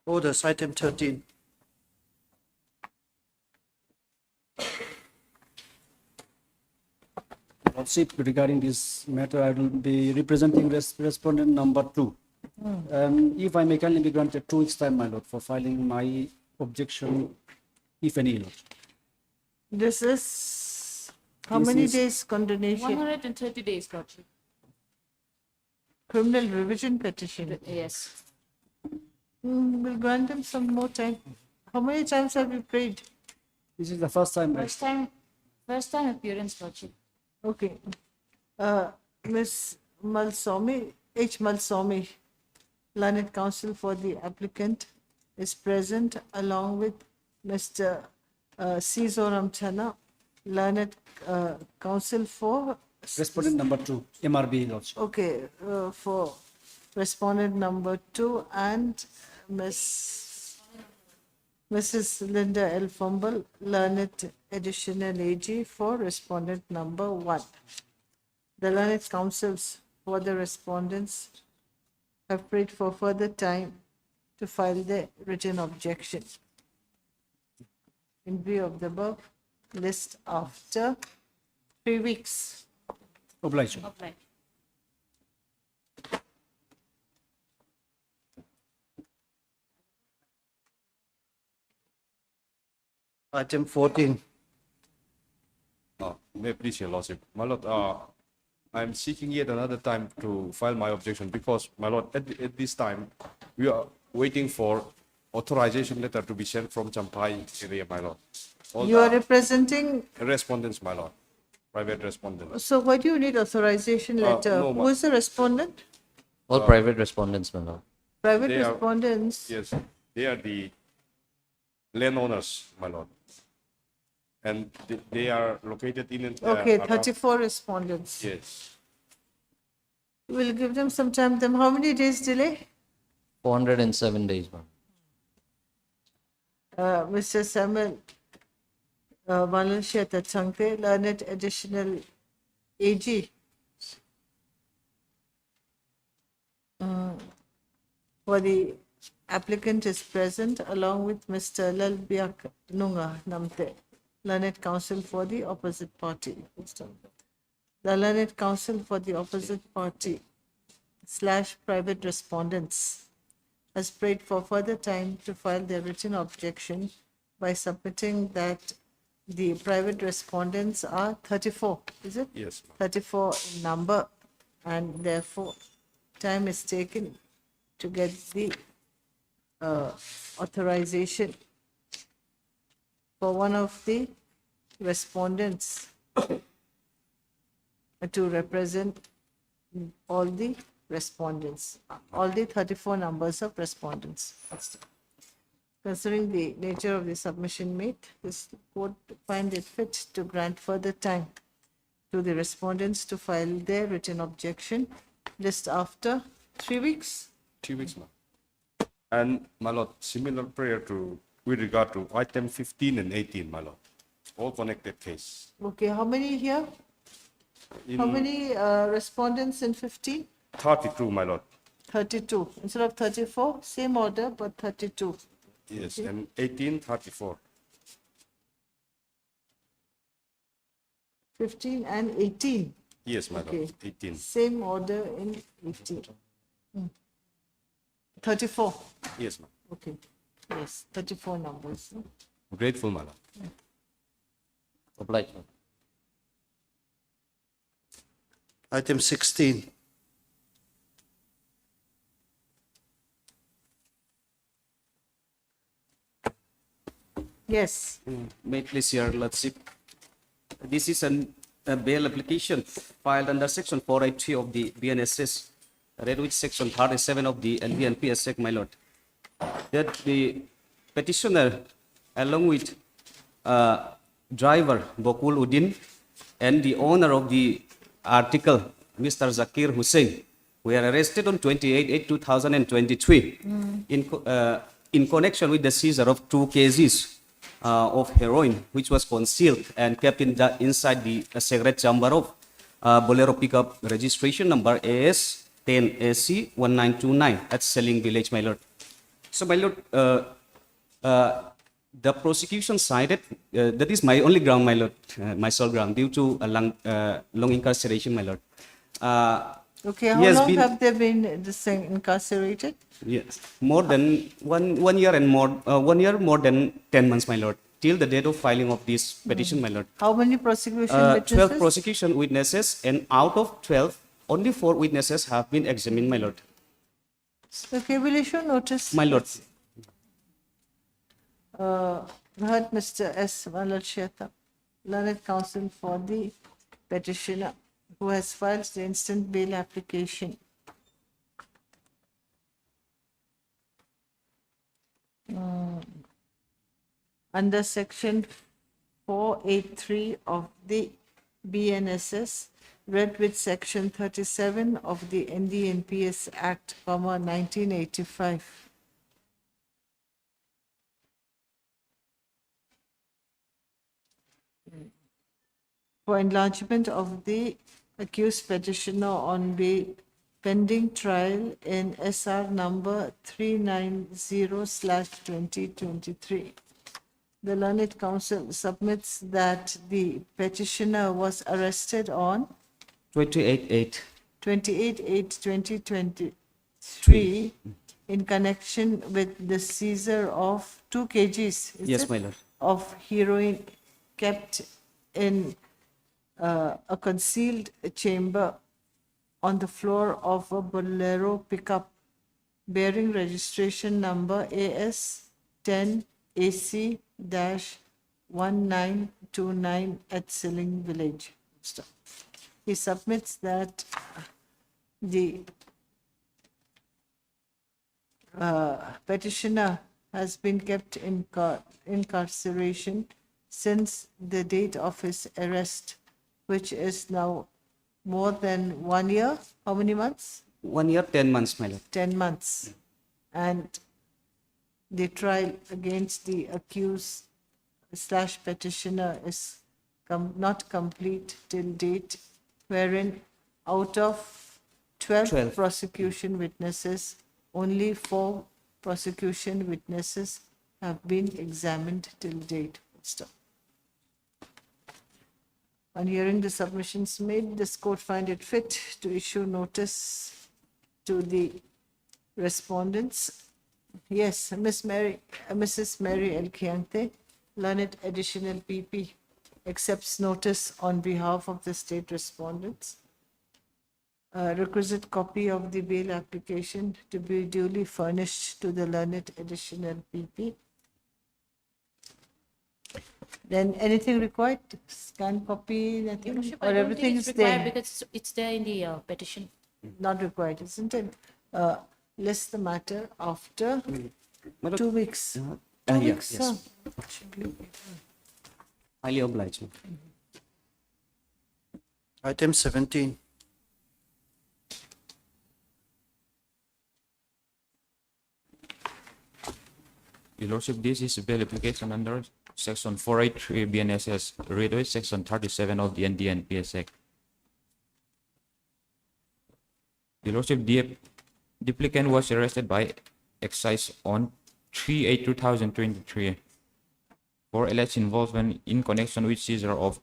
Orders, item 13. Lordship, regarding this matter, I will be representing respondent number 2. If I may kindly be granted 2 weeks time, my lord, for filing my objection, if any, lord. This is, how This many is- days condemnation? 130 days, Lordship. Criminal revision petition. Yes. We'll grant them some more time. How many times have you prayed? This is the first time, right? First time appearance, Lordship. Okay. Ms. Malsomi, H. Malsomi, learned counsel for the applicant, is present along with Mr. C. Zoram Chana, learned counsel for, Respondent number 2, MRB, lordship. okay, for respondent number 2 and Mrs. Linda L. Fumble, learned additional AG for respondent number 1. The learned counsels for the respondents have prayed for further time to file their written objection. In view of the above, list after 3 weeks. Obliged. Apply. Item 14. May I please, Your Lordship. My Lord, I am seeking yet another time to file my objection because, my Lord, at this time, we are waiting for authorization letter to be sent from Champai area, my Lord. All You are the representing, respondents, my Lord, private respondents. so why do you need authorization letter? no, Who is the respondent? All private respondents, my lord. Private They are- respondents. Yes, they are the landowners, my Lord. And they are located in. Okay, around- 34 respondents. Yes, We'll give them some time. Them, how many days delay? 407 days, ma'am. Mr. Samuel Valencia Tatsangte, learned additional AG. For the applicant is present along with Mr. Lalbiak Nunga Namte, learned counsel for the opposite party. The learned counsel for the opposite party / private respondents has prayed for further time to file their written objection by submitting that the private respondents are 34, is it? yes, ma'am. 34 in number, and therefore time is taken to get the authorization for one of the respondents to represent all the respondents, all the 34 numbers of respondents. Considering the nature of the submission made, this court find it fit to grant further time to the respondents to file their written objection just after 3 weeks. 2 weeks, ma'am. And, my Lord, similar prayer to, with regard to item 15 and 18, my Lord. All connected case. Okay, how many here? How In many respondents in 15? 32, my Lord. 32. Instead of 34, same order, but 32. Yes, and 1834. 15 and 18. Yes, my Okay. lord, 18. Same order in 18. 34. Yes, ma'am. Okay. Yes, 34 numbers. Grateful, my lord. Obliged, my lord. Item 16. Yes. May it please your lordship. This is a bail application filed under section 483 of the BNSS, read with section 37 of the NBNPS Act, my lord. That the petitioner, along with driver Bokul Udin and the owner of the article, Mr. Zakir Hussain, were arrested on 28/8/2023 in connection with the seizure of 2 kgs of heroin, which was concealed and kept inside the cigarette chamber of Bolero pickup registration number AS 10AC 1929 at Selling Village, my lord. So, my lord, the prosecution cited, that is my only ground, my lord, my sole ground, due to a long incarceration, my lord. Okay, how He has long been- have they been incarcerated? Yes, more than one year and more, 1 year more than 10 months, my lord, till the date of filing of this petition, my lord. How many prosecution 12 witnesses? prosecution witnesses, and out of 12, only 4 witnesses have been examined, my lord. Okay, will issue notice. My lord, Heard Mr. S. Malalsheta, learned counsel for the petitioner, who has filed the instant bail application. Under section 483 of the BNSS, read with section 37 of the NDNPS Act, 1985. For enlargement of the accused petitioner on bail pending trial in SR number 390/2023. The learned counsel submits that the petitioner was arrested on 28/8. 28/8/2023 in connection with the seizure of 2 kgs, is Yes, it? my lord. Of heroin kept in a concealed chamber on the floor of a Bolero pickup bearing registration number AS 10 AC-1929 at Selling Village. He submits that the petitioner has been kept in incarceration since the date of his arrest, which is now more than 1 year. How many months? 1 year, 10 months, my lord. 10 months. And the trial against the accused / petitioner is not complete till date, wherein out of 12 prosecution witnesses, only 4 prosecution witnesses have been examined till date. Stop. On hearing the submissions made, this court find it fit to issue notice to the respondents. Yes, Mrs. Mary L. Kiante, learned additional PP, accepts notice on behalf of the state respondents. Requisite copy of the bail application to be duly furnished to the learned additional PP. Then anything required? Scan copy, nothing? Worship, Or I don't everything think is it's required there? because it's there in the petition. Not required, isn't it? List the matter after Madam- 2 weeks. 2 yeah, weeks, yes. Highly obliged. Item 17. Your Lordship, this is a bail application under Section 483 BNSS, read with Section 37 of the NDNPS Act. Your Lordship, the applicant was arrested by excise on 3/8/2023 for alleged involvement in connection with seizure of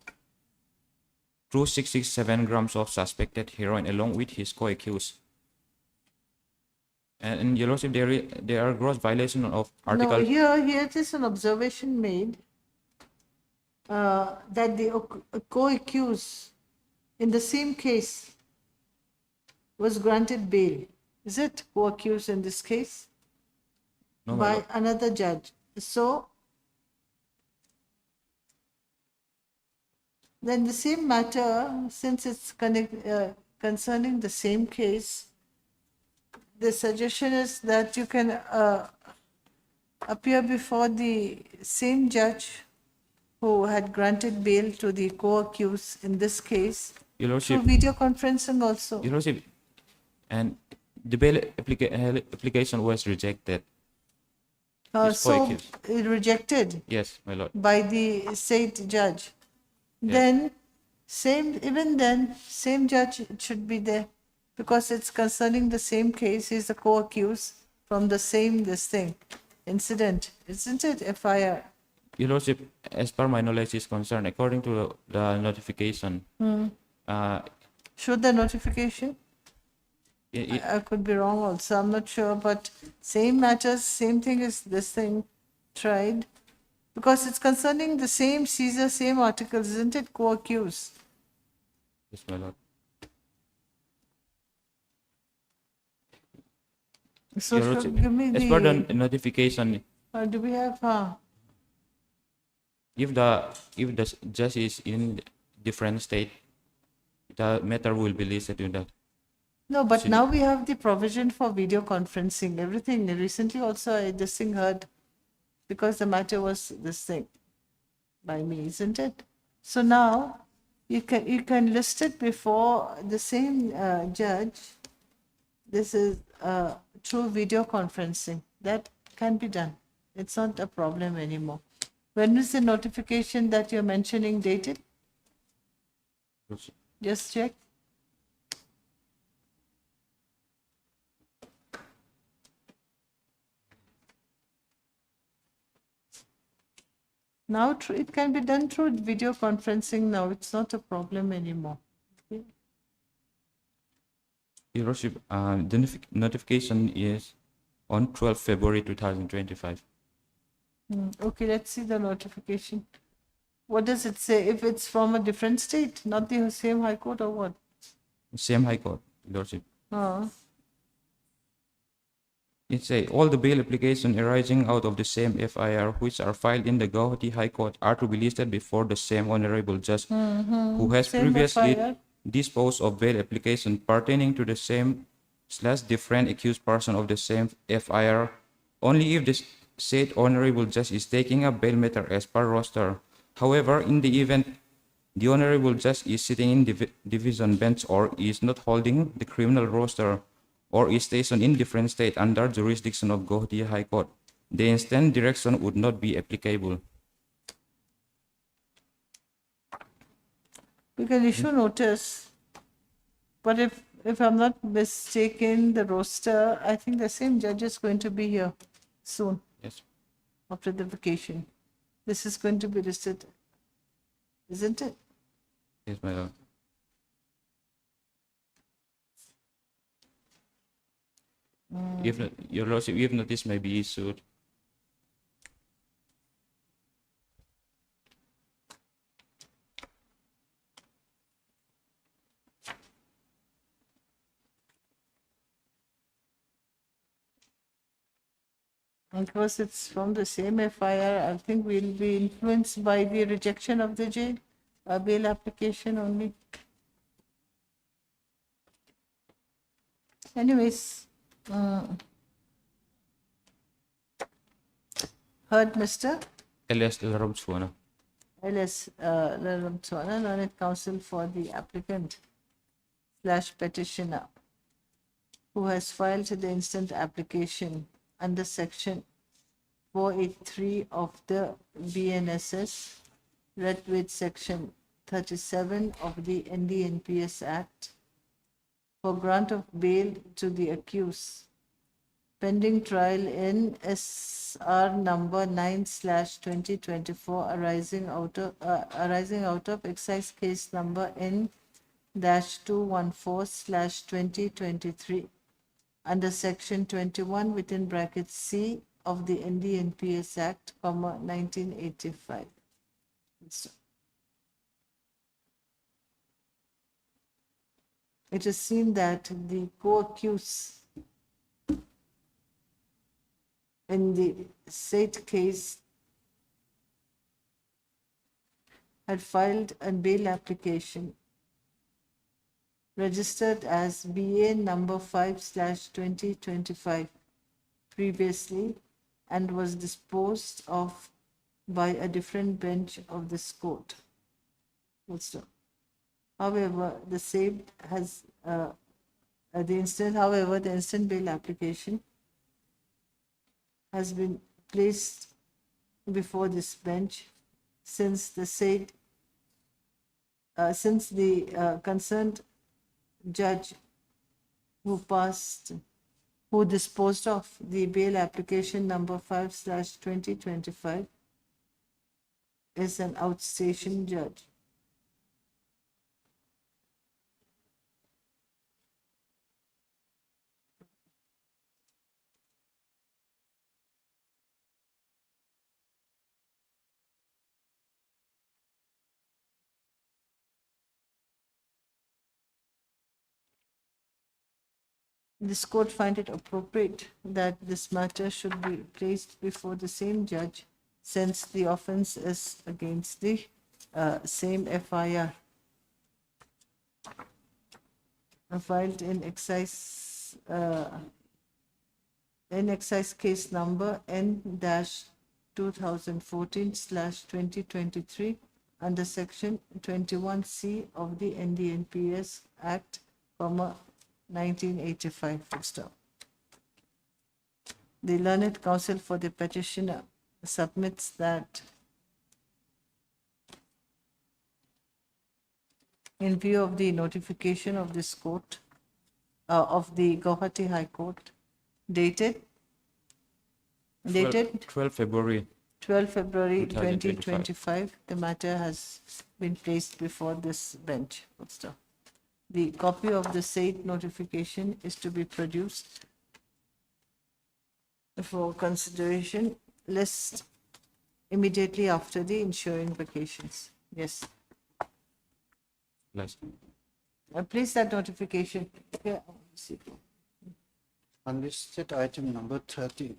667 grams of suspected heroin along with his co-accused. And Your Lordship, there are gross violation of Article. No, here it is an observation made that the co-accused in the same case was granted bail. Is it co-accused in this case? No, my By lord. another judge. So, then the same matter, since it's concerning the same case, the suggestion is that you can appear before the same judge who had granted bail to the co-accused in this case Your through Lordship, video conferencing also. Your Lordship, and the bail application was rejected. His So co-accused. rejected Yes, my lord. by the state judge. Then even then, same judge should be there because it's concerning the same case. He's the co-accused from the same incident, isn't it? FIR. Your Lordship, as per my knowledge is concerned, according to the notification, Show the notification. it, I could be wrong also. I'm not sure, but same matters, same thing is this thing tried because it's concerning the same Caesar, same articles, isn't it? Co-accused. yes, my lord. So Your should Lordship, give me as per the the. notification, Do we have? if the judge is in different state, the matter will be listed in that. No, but See- now we have the provision for video conferencing. Everything recently also this thing heard because the matter was this thing by me, isn't it? So now you can list it before the same judge. This is through video conferencing. That can be done. It's not a problem anymore. When is the notification that you're mentioning dated? Just check. Now it can be done through video conferencing now. It's not a problem anymore. Okay. Your Lordship, the notification is on 12 February 2025. Okay, let's see the notification. What does it say? If it's from a different state, not the same High Court or what? Same High Court, Your Lordship. Uh, It says all the bail applications arising out of the same FIR which are filed in the Guwahati High Court are to be listed before the same honorable judge who has Same previously FIR. disposed of bail application pertaining to the same / different accused person of the same FIR only if the said honorable judge is taking up bail matter as per roster. However, in the event the honorable judge is sitting in division bench or is not holding the criminal roster or is stationed in different state under jurisdiction of Guwahati High Court, the instant direction would not be applicable. we can issue notice. But if I'm not mistaken, the roster, I think the same judge is going to be here soon Yes. after the vacation. This is going to be listed, isn't it? Yes, my lord. If not, Your Lordship, if notice may be issued. Because it's from the same FIR, I think we'll be influenced by the rejection of the bail application only. Anyways, heard Mr. LS Larabswana. LS Laramtswana, learned counsel for the applicant / petitioner who has filed the instant application under section 483 of the BNSS, read with section 37 of the NDNPS Act for grant of bail to the accused pending trial in SR number 9/2024 arising out of excise case number N-214/2023 under section 21 within brackets C of the NDNPS Act, 1985. It is seen that the co-accused in the said case had filed a bail application registered as BA number 5/2025 previously and was disposed of by a different bench of this court. However, the instant bail application has been placed before this bench since the concerned judge who disposed of the bail application number 5/2025 is an outstation judge. This court find it appropriate that this matter should be placed before the same judge since the offence is against the same FIR filed in excise case number N-2014/2023 under section 21C of the NDNPS Act, 1985. Full stop. The learned counsel for the petitioner submits that in view of the notification of this court, of the Guwahati High Court, dated 12 February 12 February 2025. 2025, the matter has been placed before this bench. Full stop. The copy of the said notification is to be produced for consideration list immediately after the ensuing vacations. Yes. Yes. Please that notification. Yeah. Unlisted item number 30.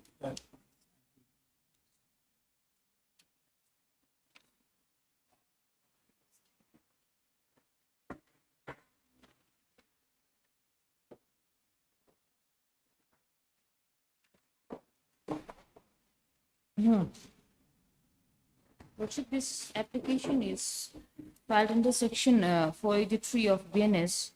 Lordship, this application is filed under section 483 of BNS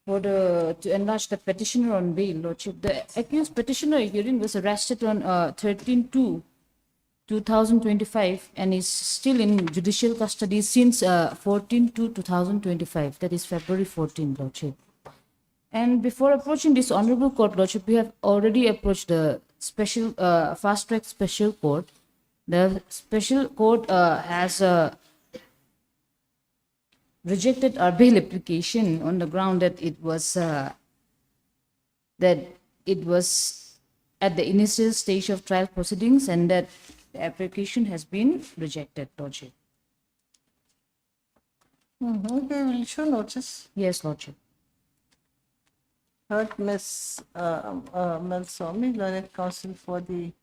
to enlarge the petitioner on bail. Lordship, the accused petitioner hearing was arrested on 13/2/2025 and is still in judicial custody since 14/2/2025, that is February 14, Lordship. And before approaching this honorable court, Lordship, we have already approached the special fast track special court. The special court has rejected our bail application on the ground that it was at the initial stage of trial proceedings and that the application has been rejected, Lordship. Okay, we'll show notice. Yes, Lordship. Heard Ms. Malswamy, learned counsel for the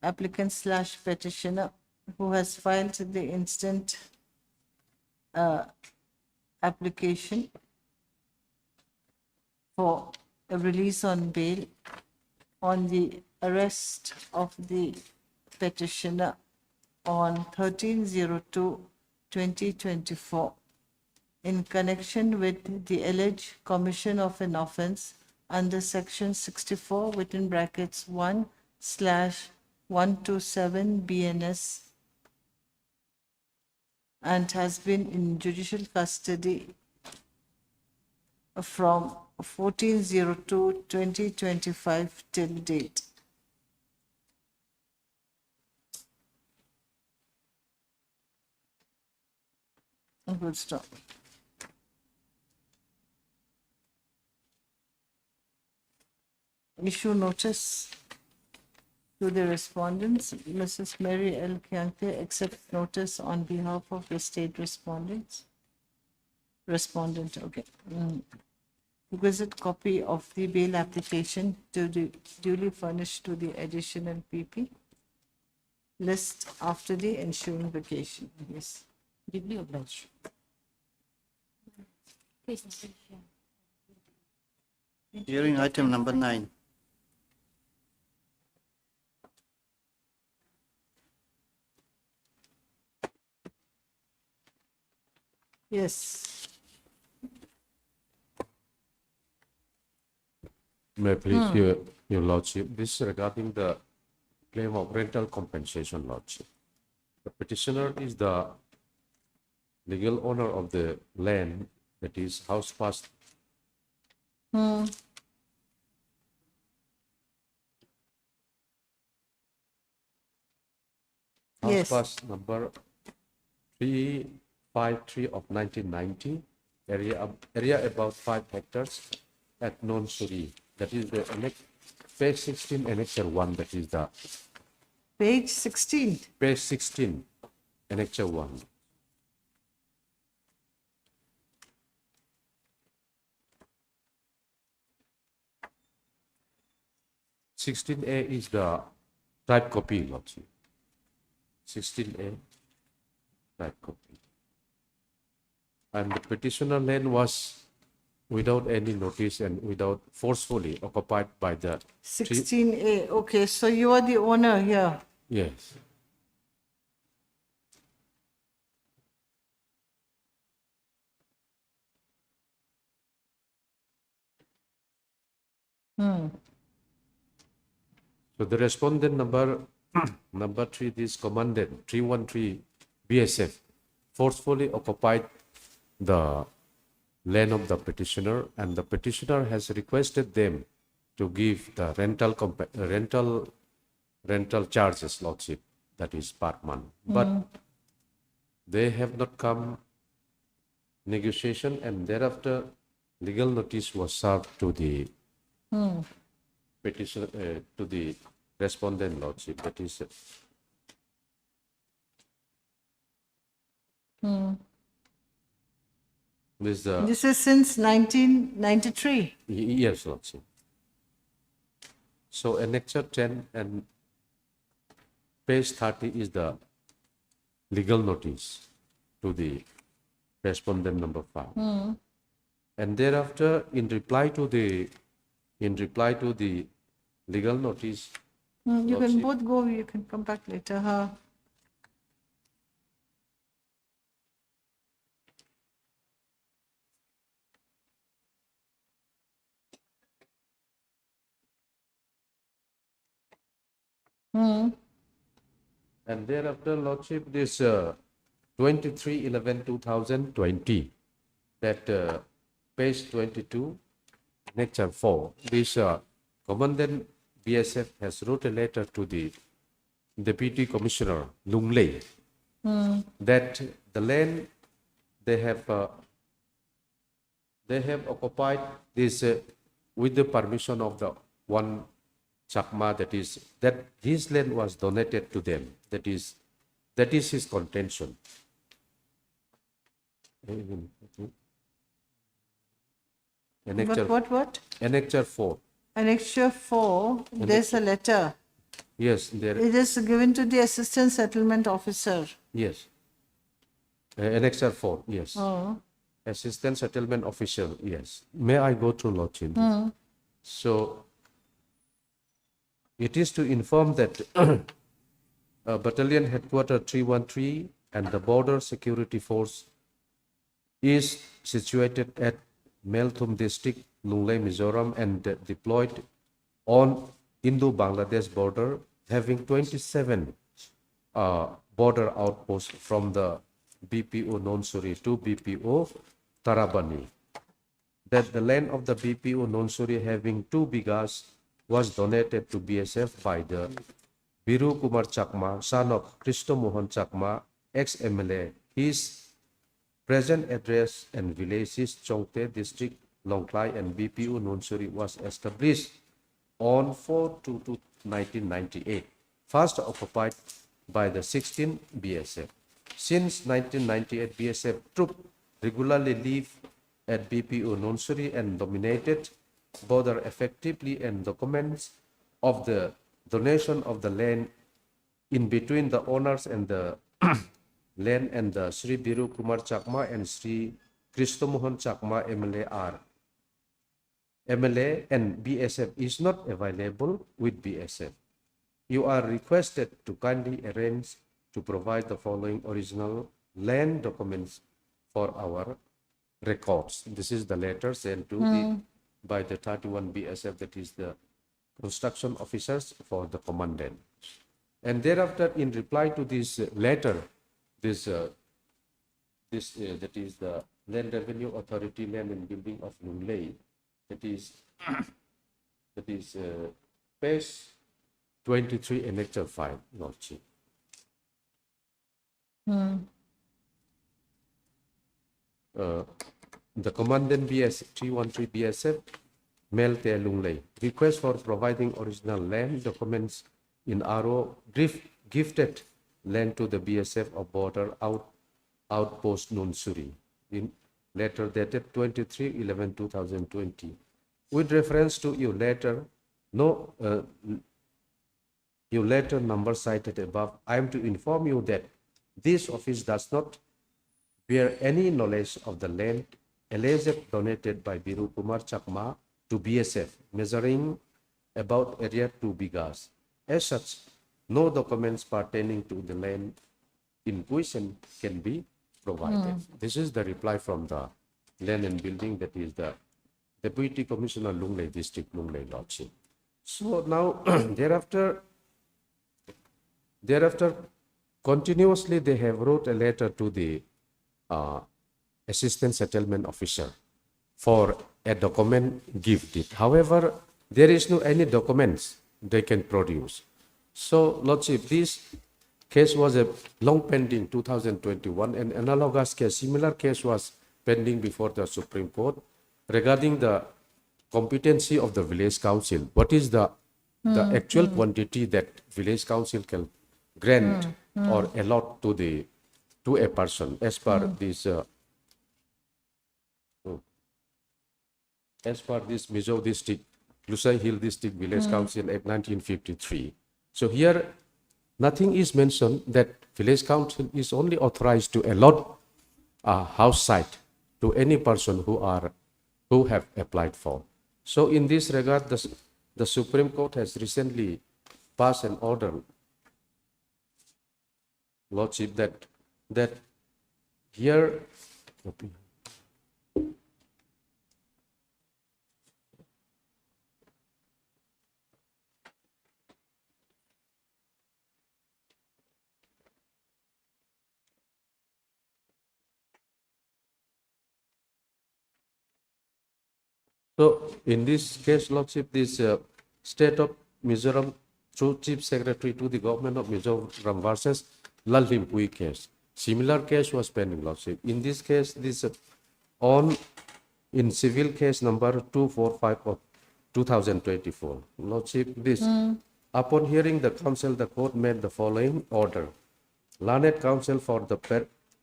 applicant/petitioner who has filed the instant application for a release on bail on the arrest of the petitioner on 13/02/2024 in connection with the alleged commission of an offence under section 64 within brackets 1/127 BNS and has been in judicial custody from 14/02/2025 till date. Good stop. Issue notice to the respondents. Mrs. Mary L. Kiangte accepts notice on behalf of the state respondents. Respondent, okay. Requisite copy of the bail application to the duly furnished to the additional PP. List after the ensuing vacation. Yes. Deeply obliged. Please. Hearing item number 9. Yes. May I please your lordship, this is regarding the claim of rental compensation, lordship. The petitioner is the legal owner of the land, that is house pass. House Yes. pass number 353 of 1990, area about 5 hectares at Non-Suri. That is the page 16, annexure 1, that is the Page 16. page 16, annexure 1. (16A) is the type copy, lordship. 16A, type copy. And the petitioner land was without any notice and without forcefully occupied by the 16A. Okay, so you are the owner here. yes. So the respondent number number 3, this commandant 313 BSF forcefully occupied the land of the petitioner, and the petitioner has requested them to give the rental charges, lordship, that is per month. But they have not come negotiation, and thereafter legal notice was served to the petitioner, to the respondent, lordship, that is This is since 1993. Yes, lordship. So annexure 10 and page 30 is the legal notice to the respondent number 5. And thereafter, in reply to the legal notice, You can lordship, both go, you can come back later. Huh? and thereafter, lordship, this 23/11/2020, that page 22, annexure 4, this commandant BSF has wrote a letter to the Deputy Commissioner Lunglei that the land they have occupied this with the permission of the one Chakma, that is that his land was donated to them. That is his contention. Annexure, What? annexure 4. Annexure 4, there's a letter. Yes, there. It is given to the Assistant Settlement Officer. Yes. Annexure 4. Yes. Oh. Assistant Settlement Official. Yes. May I go through, lordship? So it is to inform that Battalion Headquarters 313 and the Border Security Force is situated at Melthum District, Lunglei, Mizoram, and deployed on Indo-Bangladesh border, having 27 border outposts from the BPO Non-Suri to BPO Tarabani. that the land of the BPO Nonsuri having 2 bighas was donated to BSF by the Biru Kumar Chakma, son of Kristo Mohan Chakma, ex-MLA. His present address and village is Chongte district, Longklai, and BPO Nonsuri was established on 4/2/1998, first occupied by the 16 BSF. Since 1998, BSF troops regularly live at BPO Nonsuri and dominated border effectively, and documents of the donation of the land in between the owners and the land and the Sri Biru Kumar Chakma and Sri Kristo Mohan Chakma MLA and BSF is not available with BSF. You are requested to kindly arrange to provide the following original land documents for our records. This is the letter sent to by the 31 BSF, that is the construction officers for the commandant. And thereafter, in reply to this letter, that is the Land Revenue Authority Land and Building of Lunglei, that is page 23 annexure 5, Lordship. The commandant BS 313 BSF, Mel Te Lunglei, request for providing original land documents in RO gifted land to the BSF of border outpost Nonsuri, in letter dated 23/11/2020. With reference to your letter, your letter number cited above, I am to inform you that this office does not bear any knowledge of the land alleged donated by Biru Kumar Chakma to BSF, measuring about area 2 bighas. As such, no documents pertaining to the land in question can be provided. This is the reply from the Land and Building, that is the Deputy Commissioner Lunglei District, Lunglei Lordship. So now, thereafter, continuously they have wrote a letter to the Assistant Settlement Officer for a document gifted. However, there is no any documents they can produce. So, Lordship, this case was a long pending 2021, and analogous case, similar case was pending before the Supreme Court regarding the competency of the village council. What is the actual quantity that village council can grant or allot to a person as per this Mizo District, Lusai Hill District Village Council Act 1953. So here, nothing is mentioned that village council is only authorized to allot a house site to any person who have applied for. So in this regard, the Supreme Court has recently passed an order, Lordship, that here so in this case, Lordship, this State of Mizoram through Chief Secretary to the Government of Mizoram versus Lalvimpui case. Similar case was pending, Lordship. In this case, in civil case number 245 of 2024. Lordship, upon hearing the counsel, the court made the following order. Learned counsel for the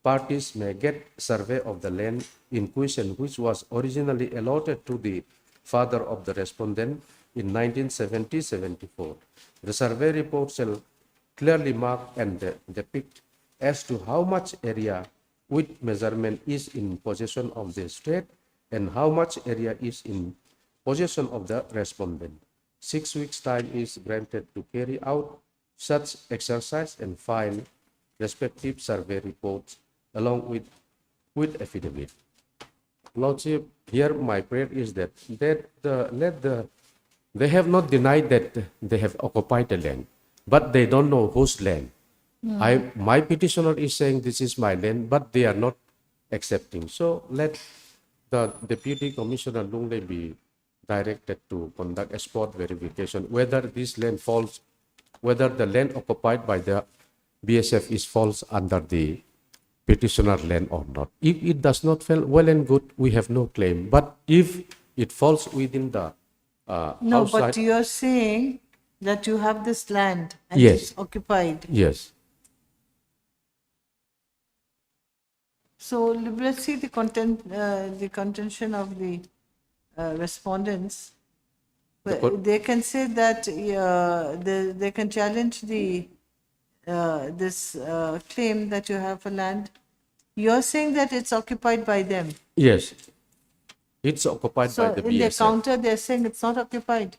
parties may get survey of the land in question, which was originally allotted to the father of the respondent in 1970-74. The survey report shall clearly mark and depict as to how much area with measurement is in possession of the state and how much area is in possession of the respondent. 6 weeks' time is granted to carry out such exercise and file respective survey reports along with affidavit. Lordship, here my prayer is that they have not denied that they have occupied the land, but they don't know whose land. My petitioner is saying this is my land, but they are not accepting. So let the Deputy Commissioner Lunglei be directed to conduct a spot verification whether this land falls, whether the land occupied by the BSF is falls under the petitioner land or not. If it does not fall, well and good, we have no claim. But if it falls within the No, outside, but you're saying that you have this land and Yes. it's occupied. yes, So let's see the contention of the respondents. But they can say that they can challenge the this claim that you have for land. You're saying that it's occupied by them. yes, it's occupied So by the in their BSF. counter, they're saying it's not occupied.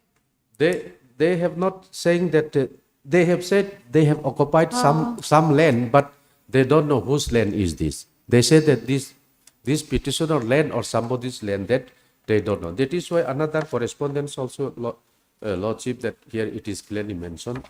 They have not saying that they have said they have occupied some land, but they don't know whose land is this. They say that this petitioner land or somebody's land, that they don't know. That is why another correspondence also, Lordship, that here it is clearly mentioned.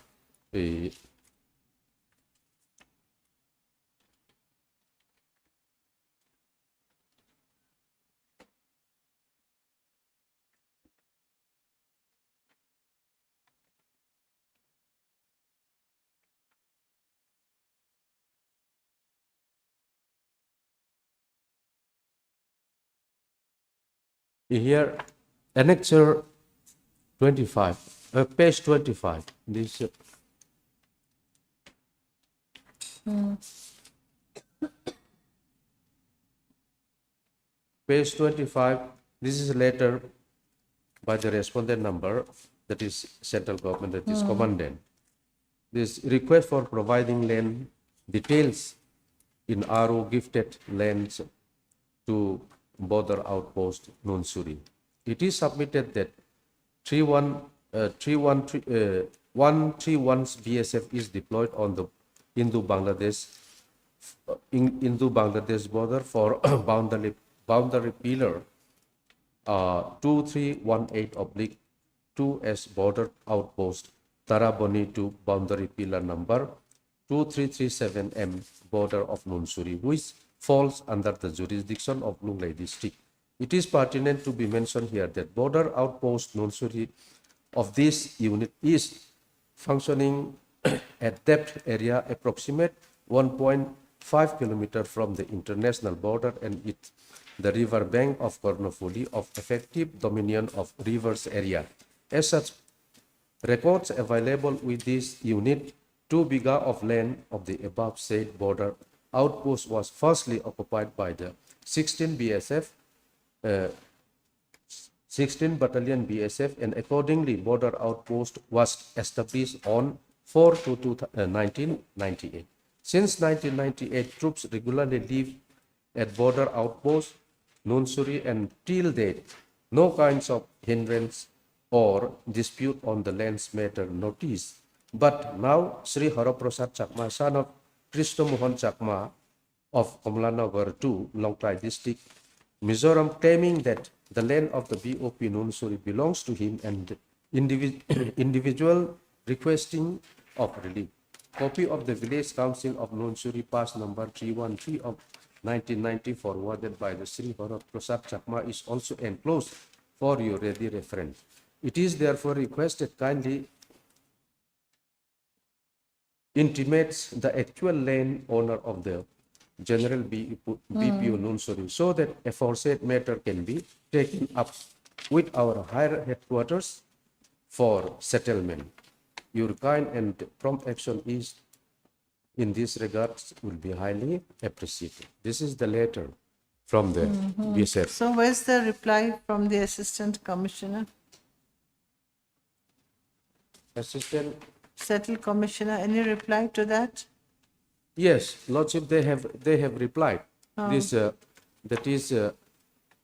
Here, annexure 25, page 25. This. Page 25, this is a letter by the respondent number, that is central government, that is commandant. This request for providing land details in RO gifted lands to border outpost Nunsuri. It is submitted that 131's BSF is deployed on the Indo-Bangladesh border for boundary pillar 2318/2S border outpost Taraboni to boundary pillar number 2337M border of Nunsuri, which falls under the jurisdiction of Lunglei district. It is pertinent to be mentioned here that border outpost Nunsuri of this unit is functioning at depth area approximate 1.5 kilometer from the international border and it the river bank of Kornofuli of effective dominion of rivers area. As such, records available with this unit, 2 biga of land of the above said border outpost was firstly occupied by the 16 BSF, 16 Battalion BSF, and accordingly border outpost was established on 4/2/1998. Since 1998, troops regularly live at border outpost Nunsuri and till date, no kinds of hindrance or dispute on the lands matter noticed. But now, Sri Haraprasad Chakma, son of Krishna Mohan Chakma of Komlanagar II, Longtrai district, Mizoram, claiming that the land of the BOP Nunsuri belongs to him and individual requesting of relief. Copy of the Village Council of Nunsuri Pass number 313 of 1990 forwarded by the Sri Haraprasad Chakma is also enclosed for your ready reference. It is therefore requested kindly intimates the actual land owner of the General BPO Nunsuri so that aforesaid matter can be taken up with our higher headquarters for settlement. Your kind and prompt action is in this regard will be highly appreciated. This is the letter from the BSF. So where's the reply from the Assistant Commissioner? Assistant. Settled Commissioner, any reply to that? Yes, Lordship, they have replied. This that is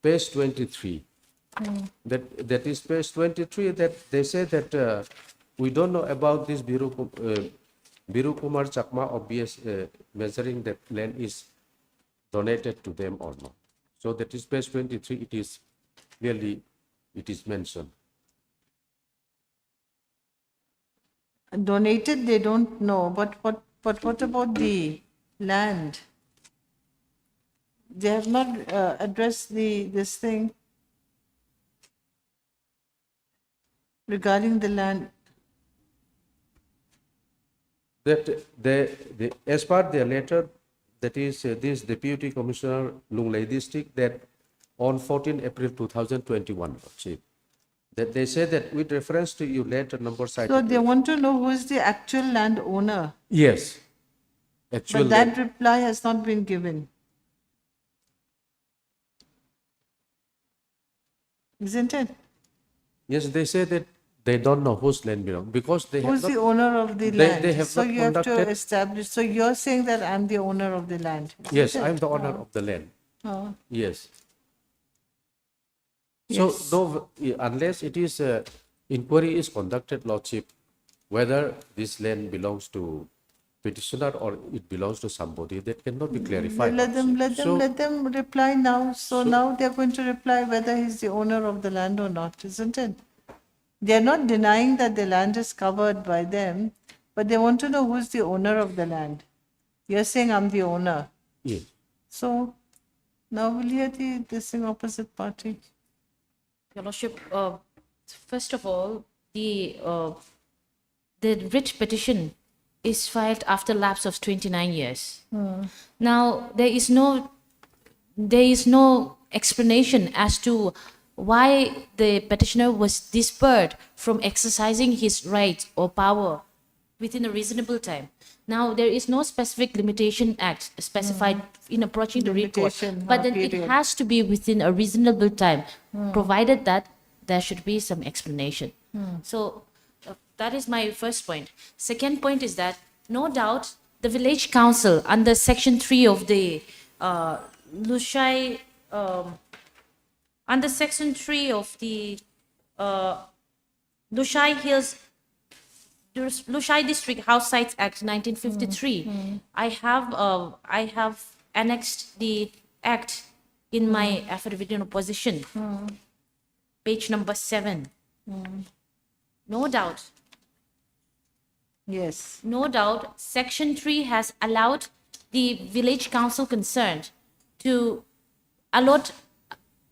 page 23. That is page 23. That they say that we don't know about this Biru Kumar Chakma of BS measuring that land is donated to them or not. So that is page 23. It is clearly it is mentioned. Donated, they don't know, but what about the land? they have not addressed this thing regarding the land. That as per their letter, that is this Deputy Commissioner Lunglei District, that on 14 April 2021, Chief, that they say that with reference to your letter number cited. So they want to know who is the actual landowner, Yes. Actual but that reply has not been given. Isn't it? Yes, they say that they don't know whose land belongs because they Who's have the not, owner of the they- land? they have So not you have to conducted- establish, so you're saying that I'm the owner of the land? isn't Yes, it? I'm the owner of the land. Oh. Yes. So Yes. no, unless it is inquiry is conducted, Lordship, whether this land belongs to petitioner or it belongs to somebody, that cannot be clarified. Let them, Lordship. So- let them reply now. So now they're going to reply whether he's the owner of the land or not, isn't it? They're not denying that the land is covered by them, but they want to know who's the owner of the land. You're saying I'm the owner. Yes. So now we'll hear this thing opposite party. Your Lordship, first of all, the writ petition is filed after lapse of 29 years. Now, there is no explanation as to why the petitioner was debarred from exercising his right or power within a reasonable time. Now, there is no specific limitation act specified in approaching the recourse, Limitation, but no then it period. has to be within a reasonable time, provided that there should be some explanation. So that is my first point. Second point is that no doubt the village council under section 3 of the Lushai, under section 3 of the Lushai Hills Lushai District House Sites Act 1953. I have annexed the act in my affidavit in opposition, page number 7. No doubt, Yes. no doubt, section 3 has allowed the village council concerned to allot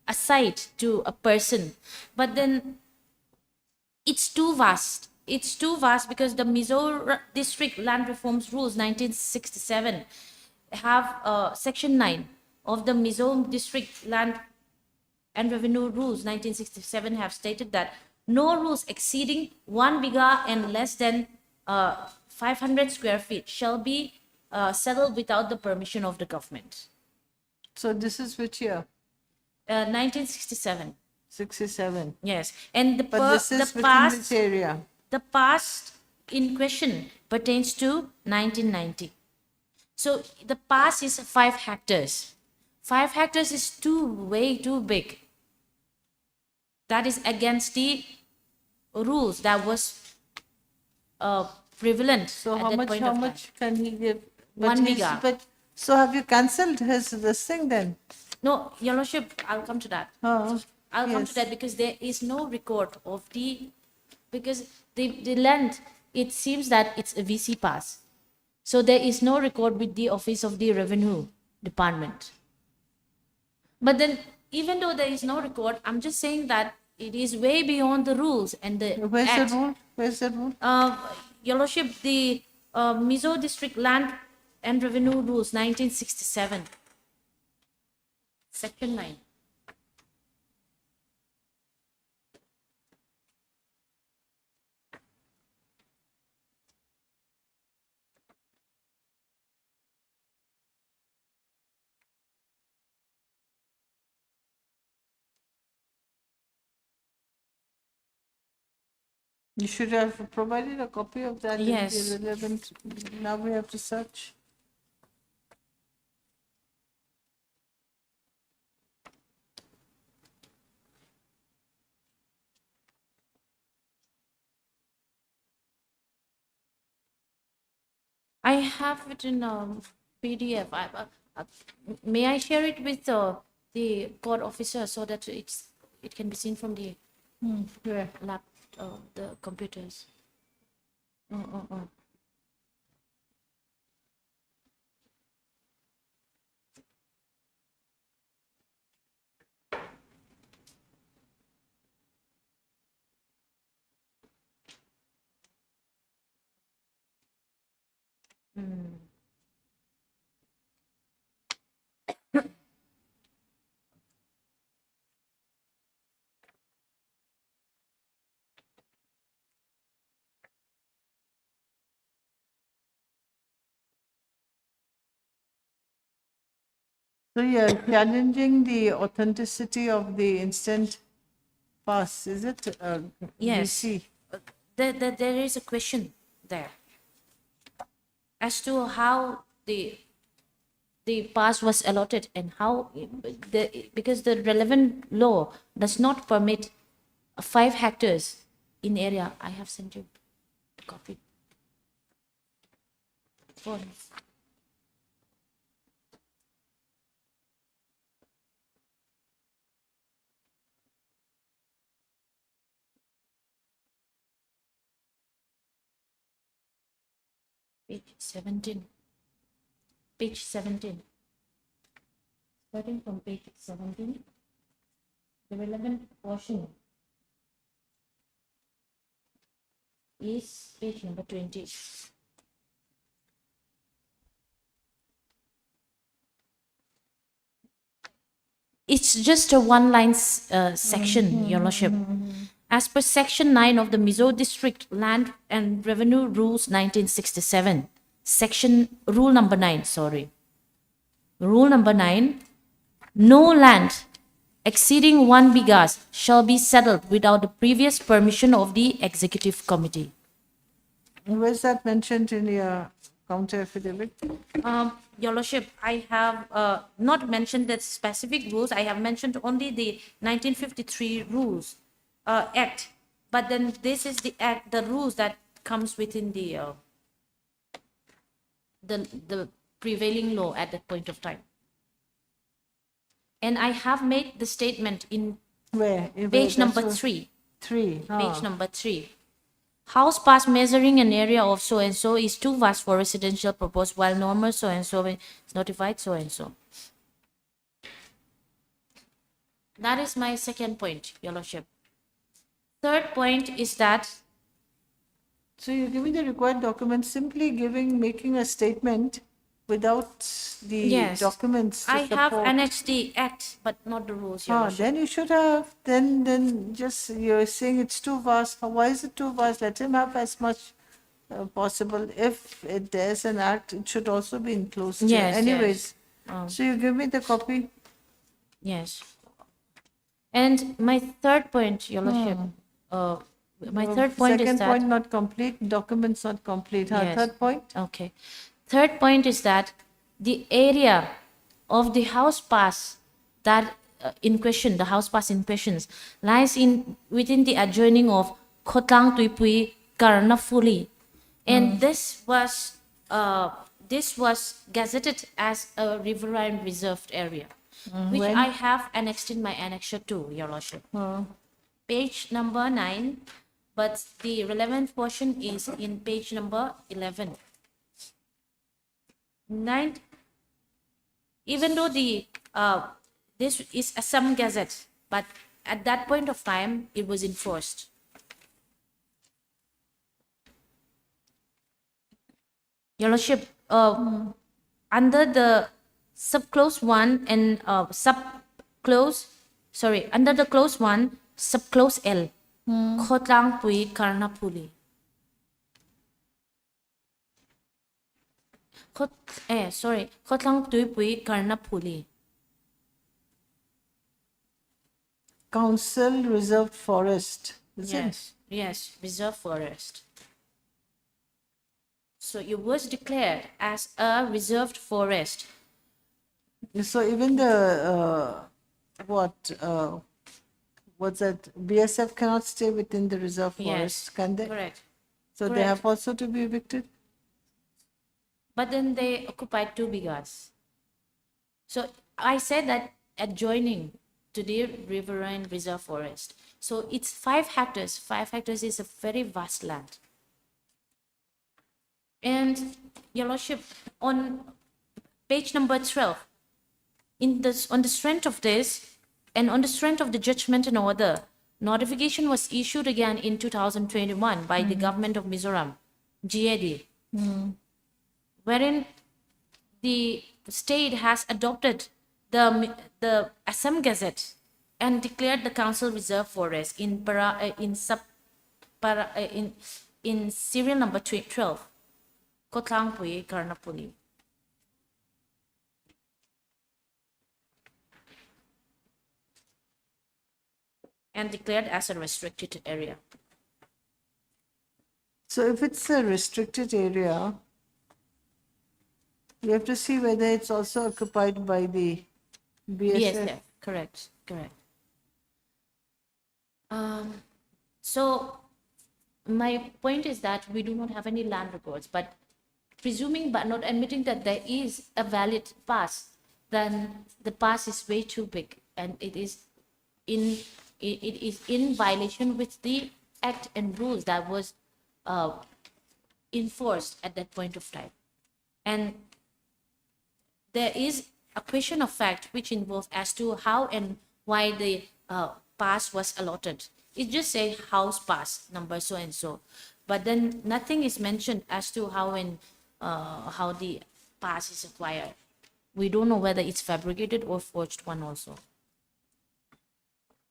a site to a person, but then it's too vast. It's too vast because the Mizo District Land Reforms Rules 1967 have section 9 of the Mizo District Land and Revenue Rules 1967 have stated that no rules exceeding 1 biga and less than 500 square feet shall be settled without the permission of the government. So this is which year? 1967. 67. Yes, and But this is the within past which area? the past in question pertains to 1990. So the past is 5 hectares. 5 hectares is way too big. That is against the rules that was prevalent So at how that much, point how of time. much can he give? 1 he's- biga. But, so have you cancelled this thing then? No, Your Lordship, I'll come to that. Oh, I'll come to yes. that because there is no record of because the land, it seems that it's a VC pass. So there is no record with the Office of the Revenue Department. But then, even though there is no record, I'm just saying that it is way beyond the rules and the Where's act. the rule? Where's the rule? Your Lordship, the Mizo District Land and Revenue Rules 1967, Section 9. You should have provided a copy of that. in the Yes. relevant. Now we have to search. I have it in PDF. May I share it with the court officer so that it can be seen from the Where? lap, the computers. So you're challenging the authenticity of the instant pass, is it? Yes. VC? There is a question there as to how the pass was allotted and how because the relevant law does not permit 5 hectares in area. I have sent you a copy. Phones. Page 17. Page 17. Starting from page 17, the relevant portion is page number 20. It's just a one-line section, Your Lordship. As per Section 9 of the Mizo District Land and Revenue Rules 1967, Rule number 9, Rule number 9, no land exceeding 1 bigas shall be settled without the previous permission of the Executive Committee. Where's that mentioned in your counter affidavit? Your Lordship, I have not mentioned the specific rules. I have mentioned only the 1953 rules act. But then this is the act, the rules that comes within the prevailing law at that point of time. And I have made the statement in Where? page number 3. 3. Page number 3. House pass measuring an area of so and so is too vast for residential purpose, while normal so and so is notified so and so. That is my second point, Your Lordship. Third point is that. So you're giving the required documents, simply making a statement without the Yes. documents to I have support. annexed the act, but not the rules, Your Lordship. Then you should have, then just, you're saying it's too vast. Why is it too vast? Let him have as much possible. If there's an act, it should also be enclosed. Yes, Anyways, yes. so you give me the copy. Yes. And my third point, Your Lordship, my third point is Second that. point not complete, documents not complete. Yes. Third point? Okay. Third point is that the area of the house pass that in question, the house pass in questions, lies within the adjoining of Khotang Tuipui Karanafuli, and this was gazetted as a riverine reserved area, which When? I have annexed in my annexure 2, Your Lordship. Page number 9, but the relevant portion is in page number 11. 9, even though this is a Assam Gazette, but at that point of time, it was enforced. Your Lordship, under the subclause 1 and under the clause 1, subclause L, Khotang Pui Karnapuli. Khotang Tuipui Karnapuli. Council reserved forest. Is it? Yes, reserve forest. So it was declared as a reserved forest. So even the, what's that? BSF cannot stay within the reserve forest, can they? Correct. So they correct. have also to be evicted? But then they occupied 2 bigas. So I said that adjoining to the riverine reserve forest. So it's 5 hectares. 5 hectares is a very vast land. And Your Lordship, on page number 12, on the strength of this and on the strength of the judgment and order, notification was issued again in 2021 by the government of Mizoram, GAD, wherein the state has adopted the Assam Gazette and declared the council reserve forest in serial number 12. Kotlang Pui Karnapuni. And declared as a restricted area. So if it's a restricted area, we have to see whether it's also occupied by the BSF. BSF, correct. So my point is that we do not have any land records, but presuming but not admitting that there is a valid pass, then the pass is way too big and it is in violation with the act and rules that was enforced at that point of time. And there is a question of fact which involves as to how and why the pass was allotted. It just say house pass number so and so, but then nothing is mentioned as to how and how the pass is acquired. We don't know whether it's fabricated or forged one also.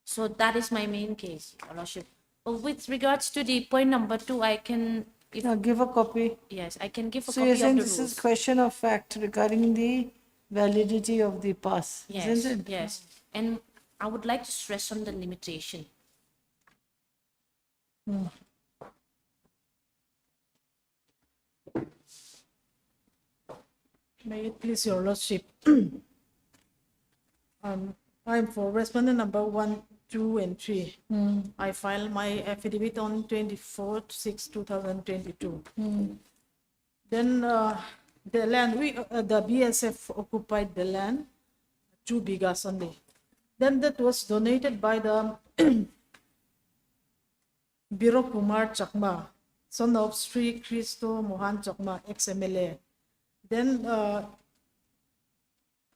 So that is my main case, Your Lordship. With regards to the point number 2, I can Give a copy. yes, I can give a So copy you're of saying the this rules. is question of fact regarding the validity of the pass, Yes, isn't it? yes. And I would like to stress on the limitation. May it please your lordship. I'm for respondent number 1, 2, and 3. I filed my affidavit on 24/6/2022. Then the land, the BSF occupied the land, 2 bigas only. Then that was donated by the Biro Kumar Chakma, son of Sri Christo Mohan Chakma, ex-MLA. Then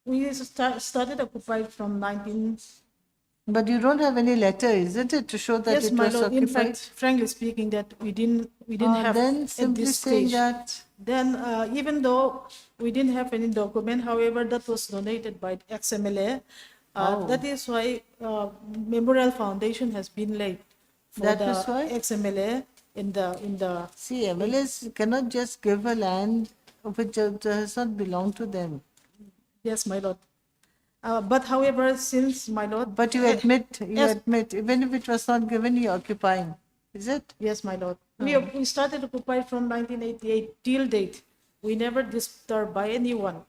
we started occupied from 19. But you don't have any letter, isn't it, to show that Yes, it my was lord. In occupied? fact, frankly speaking, that we didn't have Then at simply this saying stage. that, Then even though we didn't have any document, however, that was donated by ex-MLA. That is why Memorial Foundation has been laid for That the is why? ex-MLA in the. see, MLAs cannot just give a land which does not belong to them. Yes, my lord. But however, since my lord. But you admit, even if it was not given, you're occupying, is it? Yes, my lord. We started occupied from 1988 till date. We never disturbed by anyone,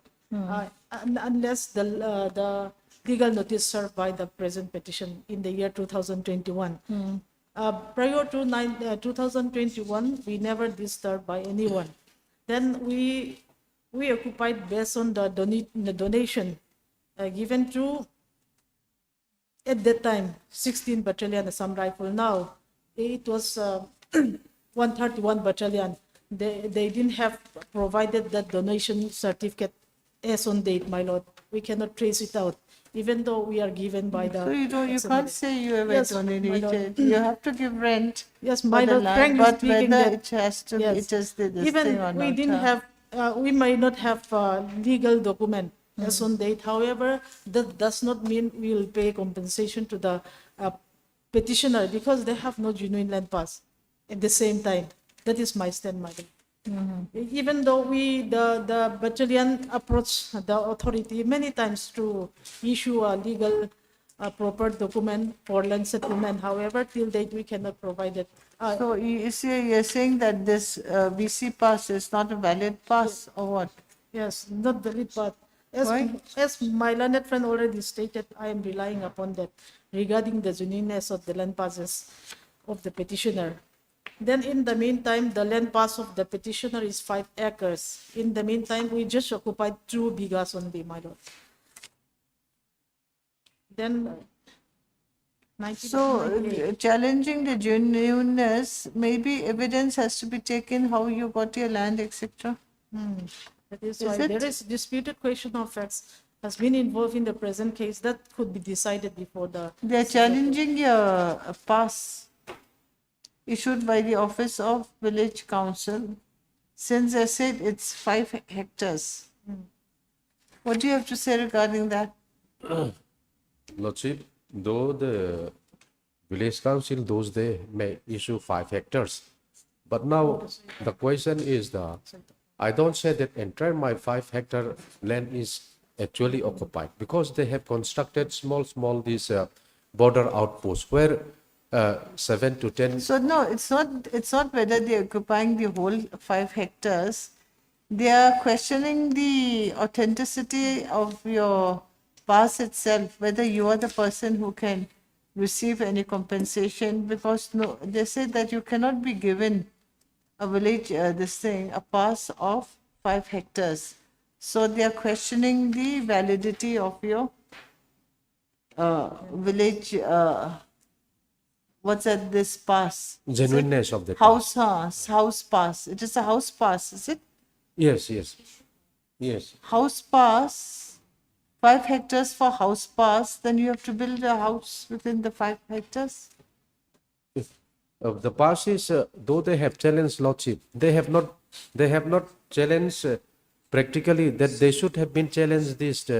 unless the legal notice served by the present petition in the year 2021. Prior to 2021, we never disturbed by anyone. Then we occupied based on the donation given to, at that time, 16 Battalion Assam Rifle. Now, it was 131 Battalion. They didn't have provided that donation certificate as on date, my lord. We cannot trace it out, even though we are given by the. So you can't say you have Yes, my donated. lord. You have to give rent. Yes, for my the lord, land, frankly but speaking, whether that- it has to be, yes. it is this Even thing or we not. didn't have, we might not have legal document as on date. However, that does not mean we will pay compensation to the petitioner because they have no genuine land pass at the same time. That is my stand, madam. Even though the battalion approached the authority many times to issue a legal proper document for land settlement. However, till date, we cannot provide it. So you're saying that this BC pass is not a valid pass or what? Yes, not valid, but Why? as my learned friend already stated, I am relying upon that regarding the genuineness of the land passes of the petitioner. Then in the meantime, the land pass of the petitioner is 5 acres. In the meantime, we just occupied 2 bigas only, my lord. Then So 1998. challenging the genuineness, maybe evidence has to be taken how you got your land, etc. That is Is why it? there is disputed question of facts has been involved in the present case that could be decided before the. They're challenging your pass issued by the Office of Village Council since I said it's 5 hectares. What do you have to say regarding that? Lordship, though the village council those days may issue 5 hectares, but now the question is I don't say that entire my 5 hectare land is actually occupied because they have constructed small these border outposts where 7 to 10. So no, it's not whether they're occupying the whole 5 hectares. They are questioning the authenticity of your pass itself, whether you are the person who can receive any compensation, because no, they say that you cannot be given a village, a pass of 5 hectares. So they are questioning the validity of your village, what's that, this pass? Is it Genuineness of the house pass. It is a house pass, is it? Yes. House pass, 5 hectares for house pass, then you have to build a house within the 5 hectares? The pass is, though they have challenged Lordship, they have not challenged practically that they should have been challenged this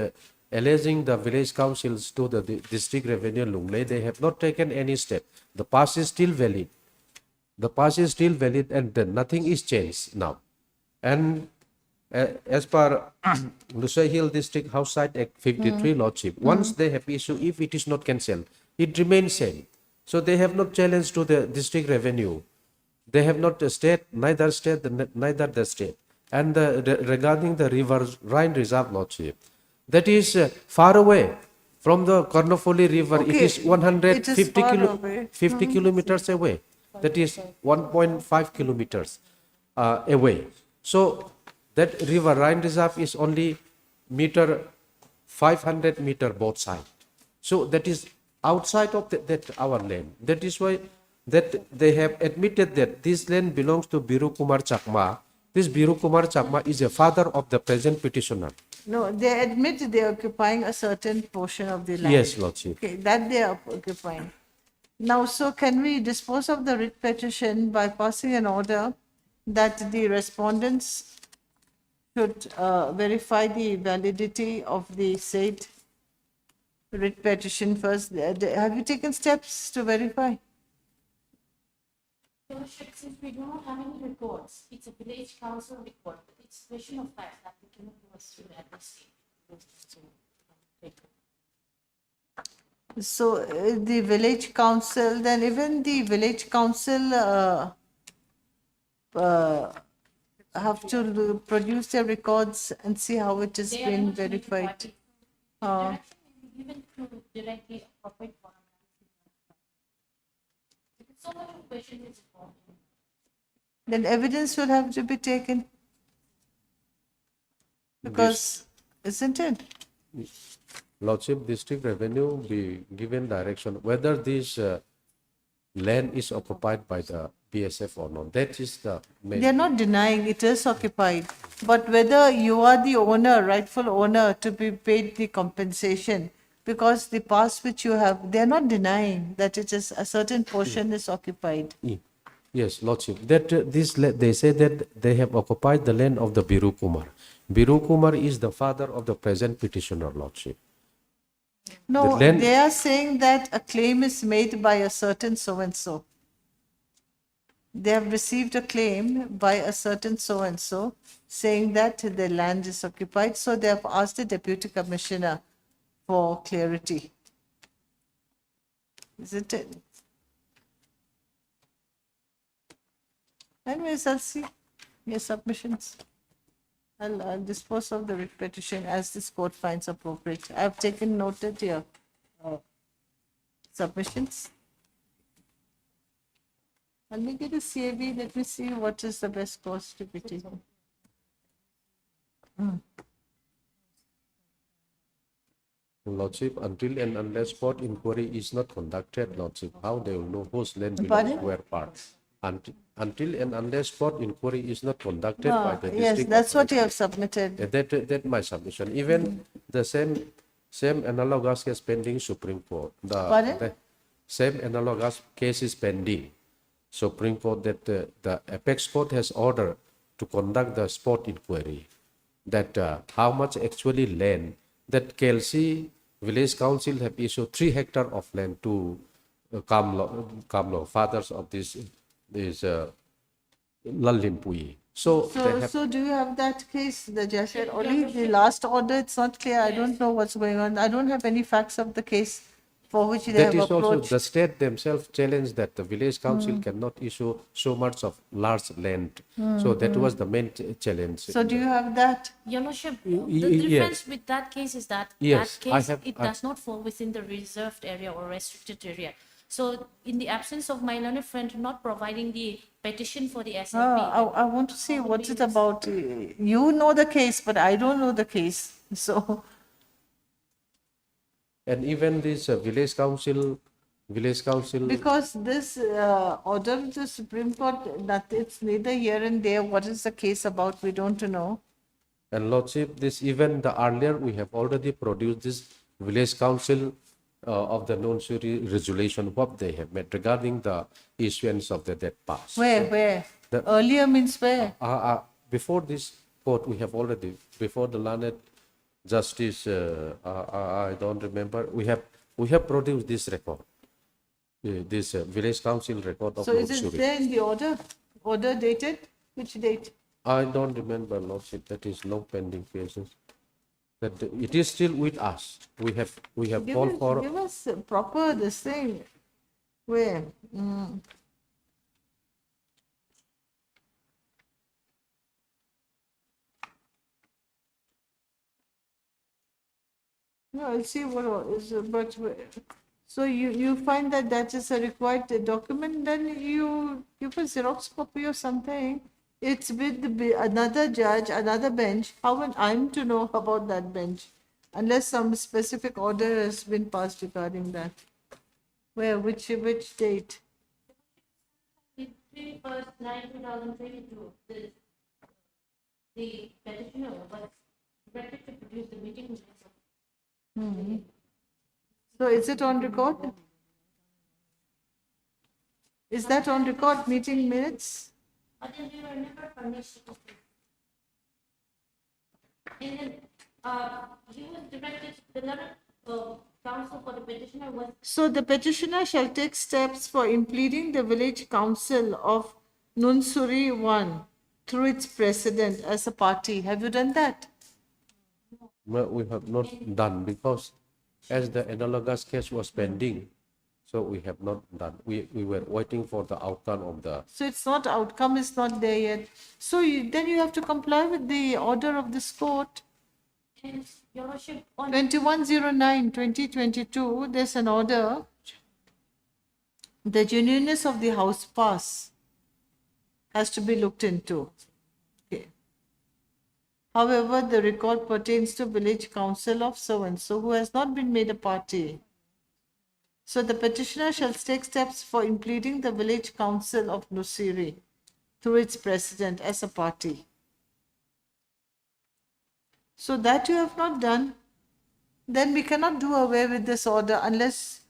alleging the village councils to the district revenue Lunglei. They have not taken any step. The pass is still valid. And nothing is changed now. And as per Lusai Hill District House Site Act 53 Lordship, once they have issued, if it is not cancelled, it remains same. So they have not challenged to the district revenue. They have not neither the state. And regarding the river Rhine Reserve Lordship, that is far away from the Kornofoli River. It Okay, is 150 it is far away. 50 kilometers away. That is 1.5 kilometers away. So that river Rhine Reserve is only 500 meter both sides. So that is outside of that our land. That is why that they have admitted that this land belongs to Biru Kumar Chakma. This Biru Kumar Chakma is a father of the present petitioner. No, they admit they are occupying a certain portion of the land. Yes, Lordship. Okay, that they are occupying. Now, so can we dispose of the writ petition by passing an order that the respondents should verify the validity of the said writ petition first? Have you taken steps to verify? Your Worship, since we do not have any records, it's a village council report. It's question of fact that we cannot do us through at this stage. So the village council, then even the village council have to produce their records and see how it has They are been not really verified. party. Uh, Given to directly appropriate for so many questions is important. Then evidence will have to be taken. Because, isn't it? Lordship, district revenue be given direction whether this land is occupied by the PSF or not. That is the main. They are not denying it is occupied, but whether you are the owner, rightful owner, to be paid the compensation, because the pass which you have, they are not denying that it is a certain portion is occupied. Yes, Lordship. That they say that they have occupied the land of the Biru Kumar. Biru Kumar is the father of the present petitioner, Lordship. No, The land- they are saying that a claim is made by a certain so and so. They have received a claim by a certain so and so saying that the land is occupied, so they have asked the deputy commissioner for clarity. Isn't it? Anyways, I'll see your submissions. I'll dispose of the writ petition as this court finds appropriate. I've taken noted your submissions. Let me get a CAB. Let me see what is the best course to be taken. Lordship, until and unless court inquiry is not conducted, Lordship, how they will know whose land belongs Pardon? to where part? Until and unless court inquiry is not conducted by the Yes, district. that's what you have authority. submitted. That my submission. Even the same analogous case pending Supreme Court. Pardon? The same analogous case is pending Supreme Court that the apex court has ordered to conduct the spot inquiry that how much actually land that KLC Village Council have issued 3 hectares of land to Kamlo, fathers of this Lalimpui. So they have, So do you have that case, the judge said, only the last order, it's not clear, I don't know what's going on, I don't have any facts of the case for which they that have is also approached. the state themselves challenged that the village council cannot issue so much of large land. So that was the main challenge. So do you have that? Your Lordship, Y- the y- difference yes. with that case is that Yes, that I case, have- it I- does not fall within the reserved area or restricted area. So in the absence of my learned friend not providing the petition for the SLP. I want to see what's it about. You know the case, but I don't know the case. So, And even this village council, because this order of the Supreme Court, that it's neither here and there. What is the case about? We don't know. and Lordship, this even the earlier we have already produced this village council of the non-suri resolution what they have made regarding the issuance of the debt pass. Where? The- Earlier means where? Before this court, we have already, before the learned justice, I don't remember, we have produced this record, this village council record of So is it non-suri. there in the order? Order dated? Which date? I don't remember, Lordship, that is long pending cases. That it is still with us. We have called for. Give us proper this thing. Where? No, I'll see what is, but so you find that that is a required document, then you give a Xerox copy or something. It's with another judge, another bench. How am I'm to know about that bench? Unless some specific order has been passed regarding that. Where, which date? The 3/1/9/2022, the petitioner was directed to produce the meeting minutes of So is it on record? Is that on record, meeting minutes? but then they were never furnished. And then, he was directed, the letter, counsel for the petitioner was, So the petitioner shall take steps for impleading the village council of Nunsuri 1 through its president as a party. Have you done that? Well, we have not done because as the analogous case was pending, so we have not done. We were waiting for the outcome of the. So it's not, outcome is not there yet. So then you have to comply with the order of this court. and Your Lordship, on 2109/2022, there's an order. The genuineness of the house pass has to be looked into. Okay. However, the record pertains to village council of so-and-so who has not been made a party. So the petitioner shall take steps for impleading the village council of Nusiri through its president as a party. So that you have not done, then we cannot do away with this order unless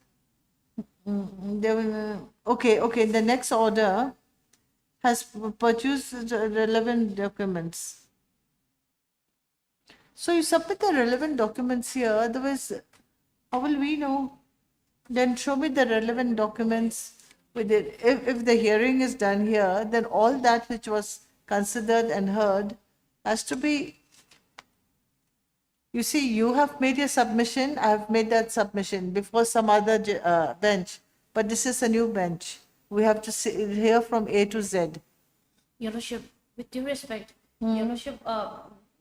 okay, the next order has produced relevant documents. So you submit the relevant documents here, otherwise how will we know? Then show me the relevant documents with it. If the hearing is done here, then all that which was considered and heard has to be. You see, you have made your submission, I have made that submission before some other bench, but this is a new bench. We have to hear from A to Z. Your Lordship, with due respect, Your Lordship,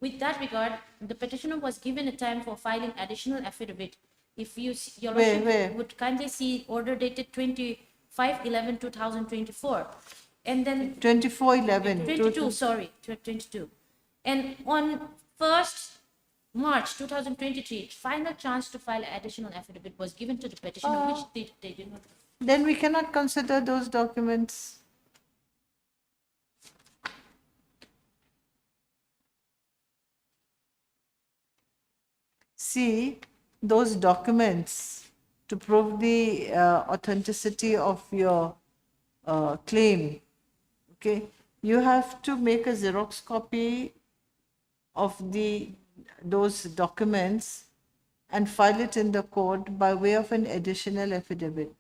with that regard, the petitioner was given a time for filing additional affidavit. If you, Your Where, Lordship, where? would kindly see order dated 25/11/2024, and then 24/11. 22, sorry, 22. And on 1st March 2023, final chance to file additional affidavit was given to the petitioner, which they did not. Then we cannot consider those documents. See, those documents to prove the authenticity of your claim, okay, you have to make a Xerox copy of those documents and file it in the court by way of an additional affidavit.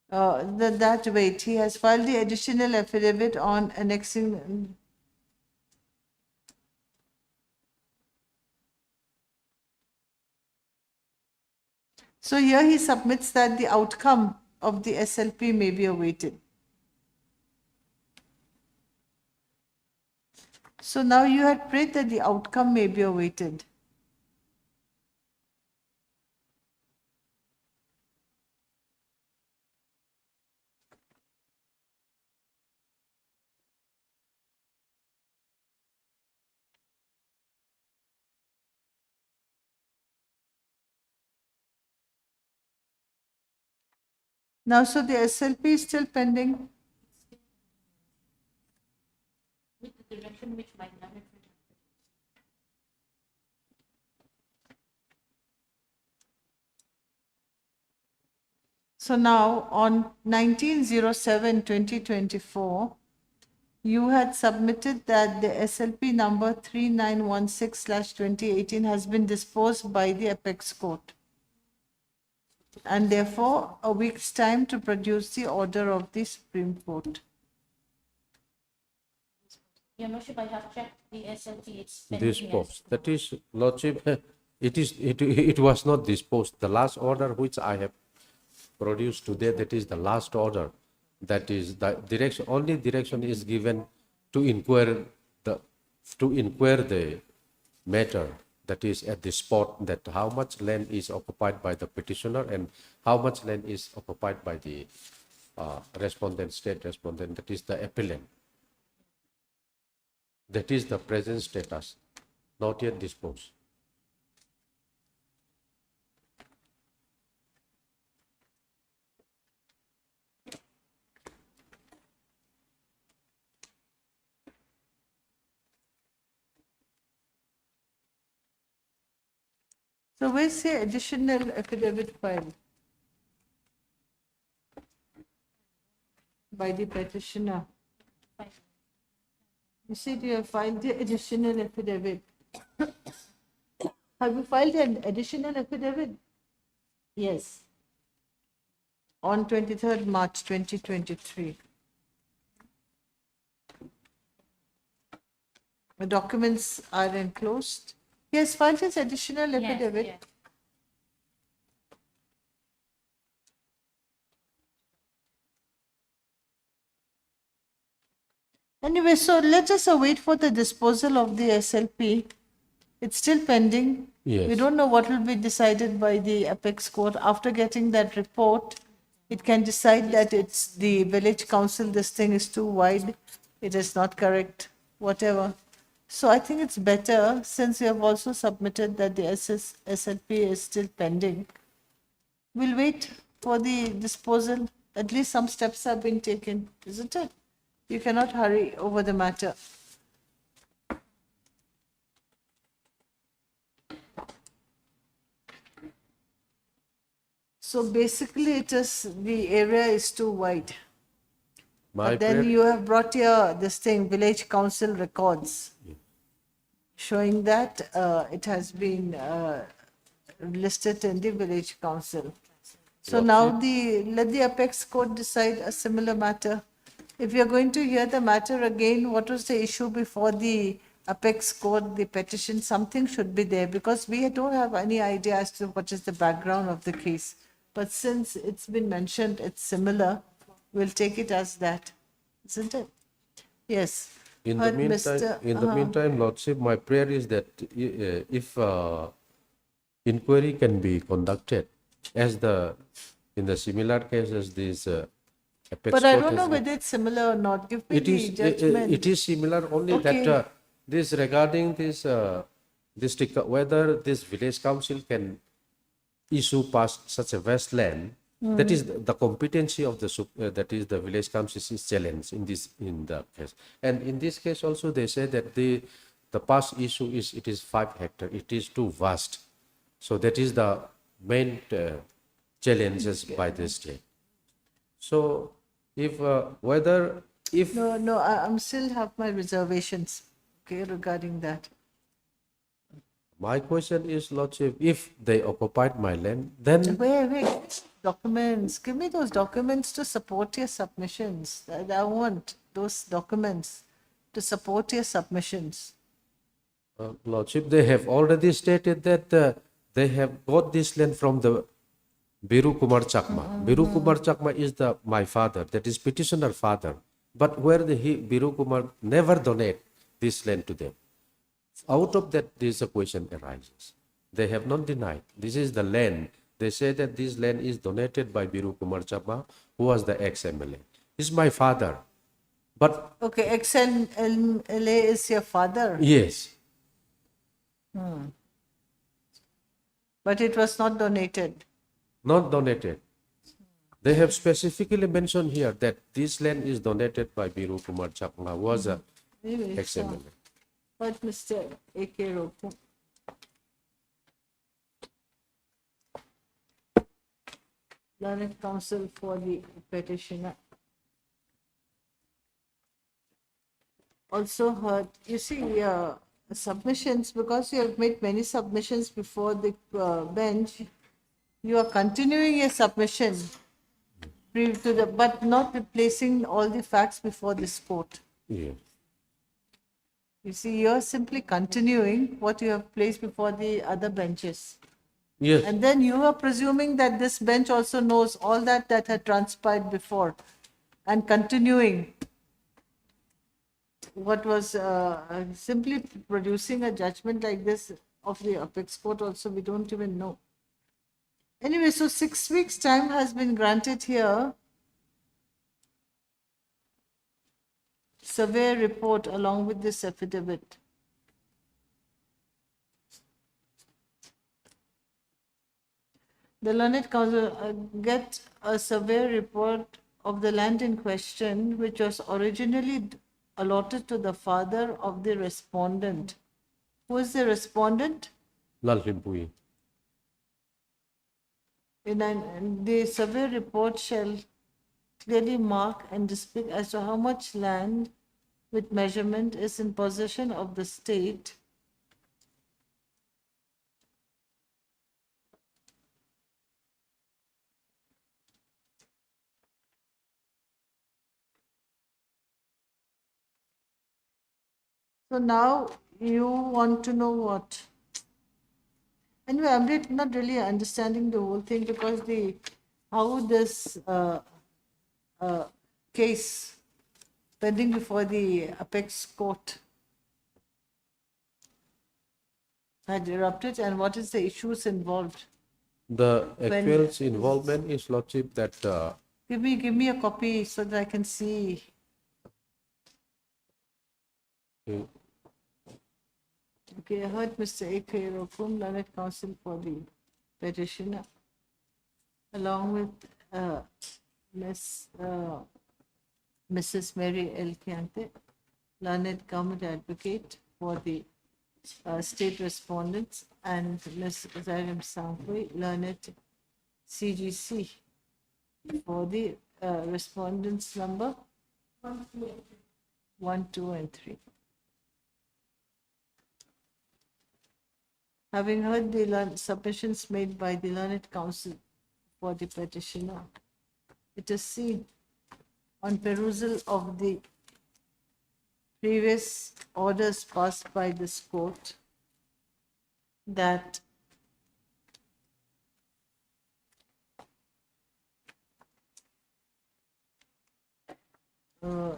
That wait, he has filed the additional affidavit on annexing. So here he submits that the outcome of the SLP may be awaited. So now you had prayed that the outcome may be awaited. Now, so the SLP is still pending. With the direction which my So now on 19/07/2024, you had submitted that the SLP number 3916/2018 has been disposed by the apex court. And therefore, a week's time to produce the order of the Supreme Court. Your Lordship, I have checked the SLT. It's pending. Disposed. That is, Lordship, it was not disposed. The last order which I have produced today, that is the last order. That is the direction. Only direction is given to inquire the matter. That is at the spot, that how much land is occupied by the petitioner and how much land is occupied by the respondent, state respondent, that is the appellant. That is the present status, not yet disposed. So where's the additional affidavit filed by the petitioner? You said you have filed the additional affidavit. Have you filed an additional affidavit? Yes. On 23rd March 2023. The documents are enclosed. He has filed his additional affidavit. Yes. Anyway, so let us await for the disposal of the SLP. It's still pending. Yes. We don't know what will be decided by the apex court. After getting that report, it can decide that it's the village council, this thing is too wide, it is not correct, whatever. So I think it's better, since we have also submitted that the SLP is still pending. We'll wait for the disposal. At least some steps have been taken, isn't it? You cannot hurry over the matter. So basically, it is, the area is too wide. My But then prayer- you have brought here this thing, village council records, showing that it has been listed in the village council. So now let the apex court decide a similar matter. If you're going to hear the matter again, what was the issue before the apex court, the petition, something should be there, because we don't have any idea as to what is the background of the case. But since it's been mentioned, it's similar, we'll take it as that, isn't it? Yes. In the Heard meantime, Mr. Lordship, my prayer is that if inquiry can be conducted as in the similar cases, this apex But I court don't know has- whether it's similar or not. Give me It the is, judgment. it is similar, only Okay. that this regarding this district, whether this village council can issue past such a vast land, that is the competency of that is the village council is challenged in the case. And in this case also they say that the past issue is, it is 5 hectares, it is too vast. So that is the main challenges by the state. So if whether If No, I'm still have my reservations, okay, regarding that. my question is, Lordship, if they occupied my land, then Wait, documents. Give me those documents to support your submissions. I want those documents to support your submissions. Lordship, they have already stated that they have got this land from the Biru Kumar Chakma. Biru Kumar Chakma is my father, that is petitioner father. But where Biru Kumar never donate this land to them. Out of that, this a question arises. They have not denied. This is the land. They say that this land is donated by Biru Kumar Chakma, who was the ex-MLA. He's my father. But Okay, XNLA is your father, yes, but it was not donated. not donated. They have specifically mentioned here that this land is donated by Biru Kumar Chakma, who was a Maybe so. ex-MLA. But Mr. A.K. Roku. Learned counsel for the petitioner. Also heard, you see, submissions, because you have made many submissions before the bench, you are continuing your submission but not replacing all the facts before this court. Yeah. You see, you're simply continuing what you have placed before the other benches. Yes. And then you are presuming that this bench also knows all that had transpired before and continuing what was simply producing a judgment like this of the apex court also, we don't even know. Anyway, so 6 weeks time has been granted here. Survey report along with this affidavit. The learned counsel get a survey report of the land in question, which was originally allotted to the father of the respondent. Who is the respondent? Lal Rimpui. The survey report shall clearly mark and speak as to how much land with measurement is in possession of the state So now you want to know what? Anyway, I'm not really understanding the whole thing because how this case pending before the apex court had erupted and what is the issues involved. The When- actual involvement is, Lordship, that Give me a copy so that I can see. Okay, I heard Mr. A.K. Rokum, learned counsel for the petitioner, along with Mrs. Mary L. Kiante, learned government advocate for the state respondents, and Ms. Zarim Sankwe, learned CGC for the respondents number 1, 2, and 3. Having heard the submissions made by the learned counsel for the petitioner, it is seen on perusal of the previous orders passed by this court that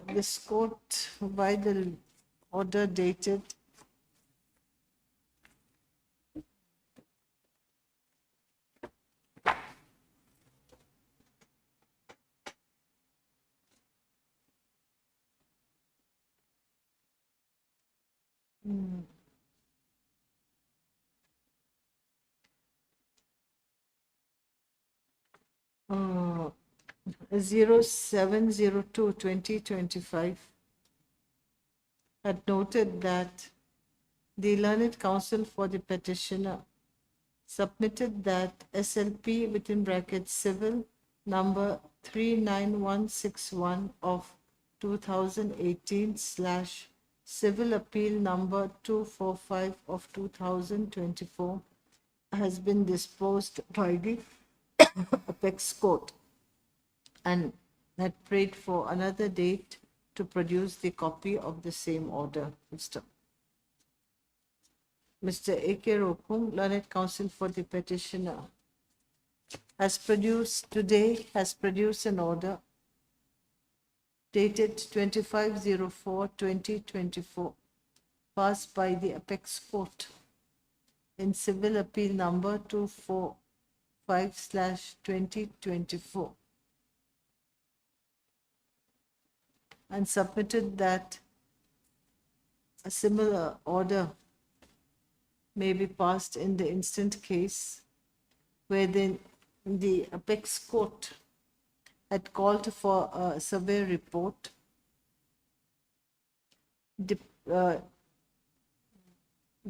this court, by the order dated uh, 0702/2025 had noted that the learned counsel for the petitioner submitted that SLP within brackets civil number 39161 of 2018 slash Civil Appeal number 245 of 2024 has been disposed by the Apex Court and had prayed for another date to produce the copy of the same order. Mr. A.K. Rokung, learned counsel for the petitioner, has produced an order dated 25/04/2024, passed by the Apex Court in Civil Appeal number 245/2024, and submitted that a similar order may be passed in the instant case where the Apex Court had called for a survey report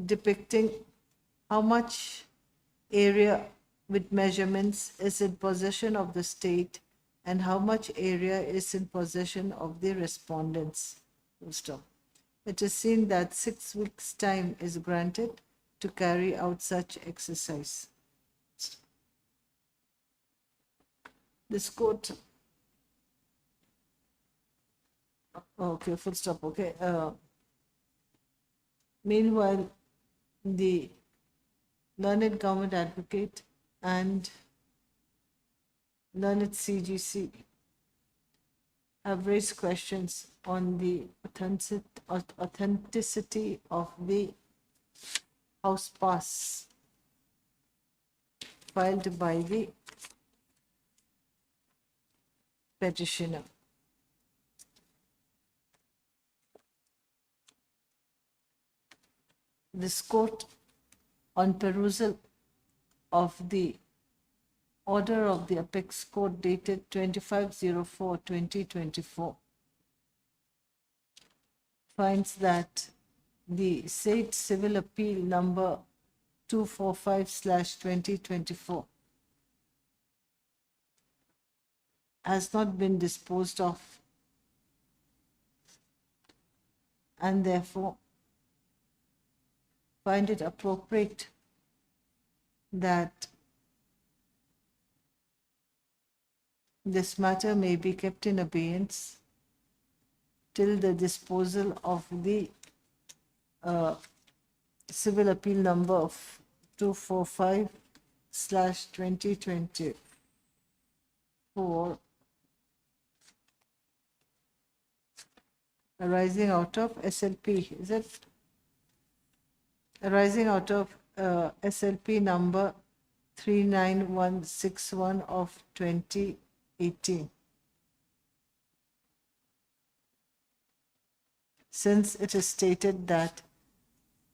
depicting how much area with measurements is in possession of the state and how much area is in possession of the respondents. It is seen that 6 weeks' time is granted to carry out such exercise. This court, okay, full stop, okay. Meanwhile, the learned government advocate and learned CGC have raised questions on the authenticity of the House Pass filed by the petitioner. This court, on perusal of the order of the Apex Court dated 25/04/2024, finds that the said civil appeal number 245/2024 has not been disposed of, and therefore find it appropriate that this matter may be kept in abeyance till the disposal of the civil appeal number of 245/2024 arising out of SLP. Is it arising out of SLP number 39161 of 2018? Since it is stated that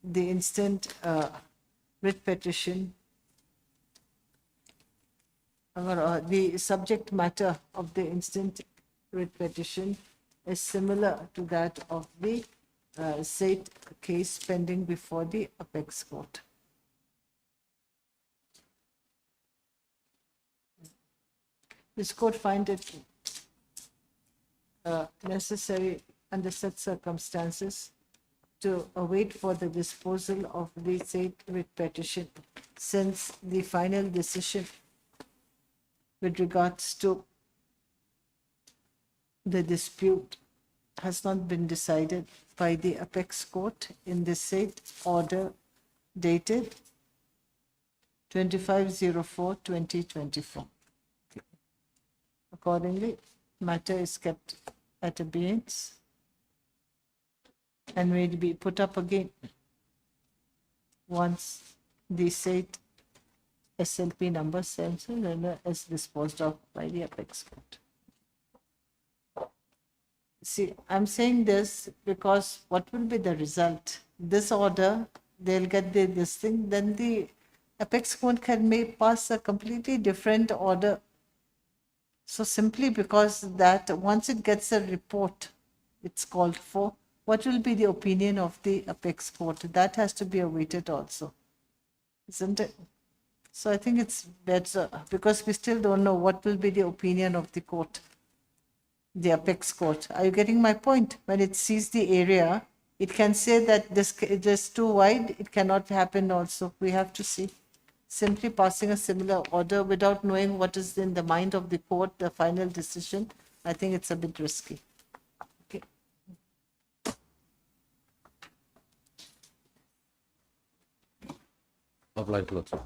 the instant writ petition or the subject matter of the instant writ petition is similar to that of the said case pending before the Apex Court. This court find it necessary under such circumstances to await for the disposal of the said writ petition, since the final decision with regards to the dispute has not been decided by the Apex Court in the said order dated 25/04/2024. Accordingly, matter is kept at abeyance and may be put up again once the said SLP number 7 is disposed of by the Apex Court. See, I'm saying this because what will be the result? This order, they'll get this thing, then the Apex Court may pass a completely different order. So simply because that once it gets a report, it's called for, what will be the opinion of the Apex Court? That has to be awaited also, isn't it? So I think it's better because we still don't know what will be the opinion of the court. the apex court. Are you getting my point? When it sees the area, it can say that this it is too wide, it cannot happen also. We have to see. Simply passing a similar order without knowing what is in the mind of the court, the final decision, I think it's a bit risky. Okay. Obliged, Lordship.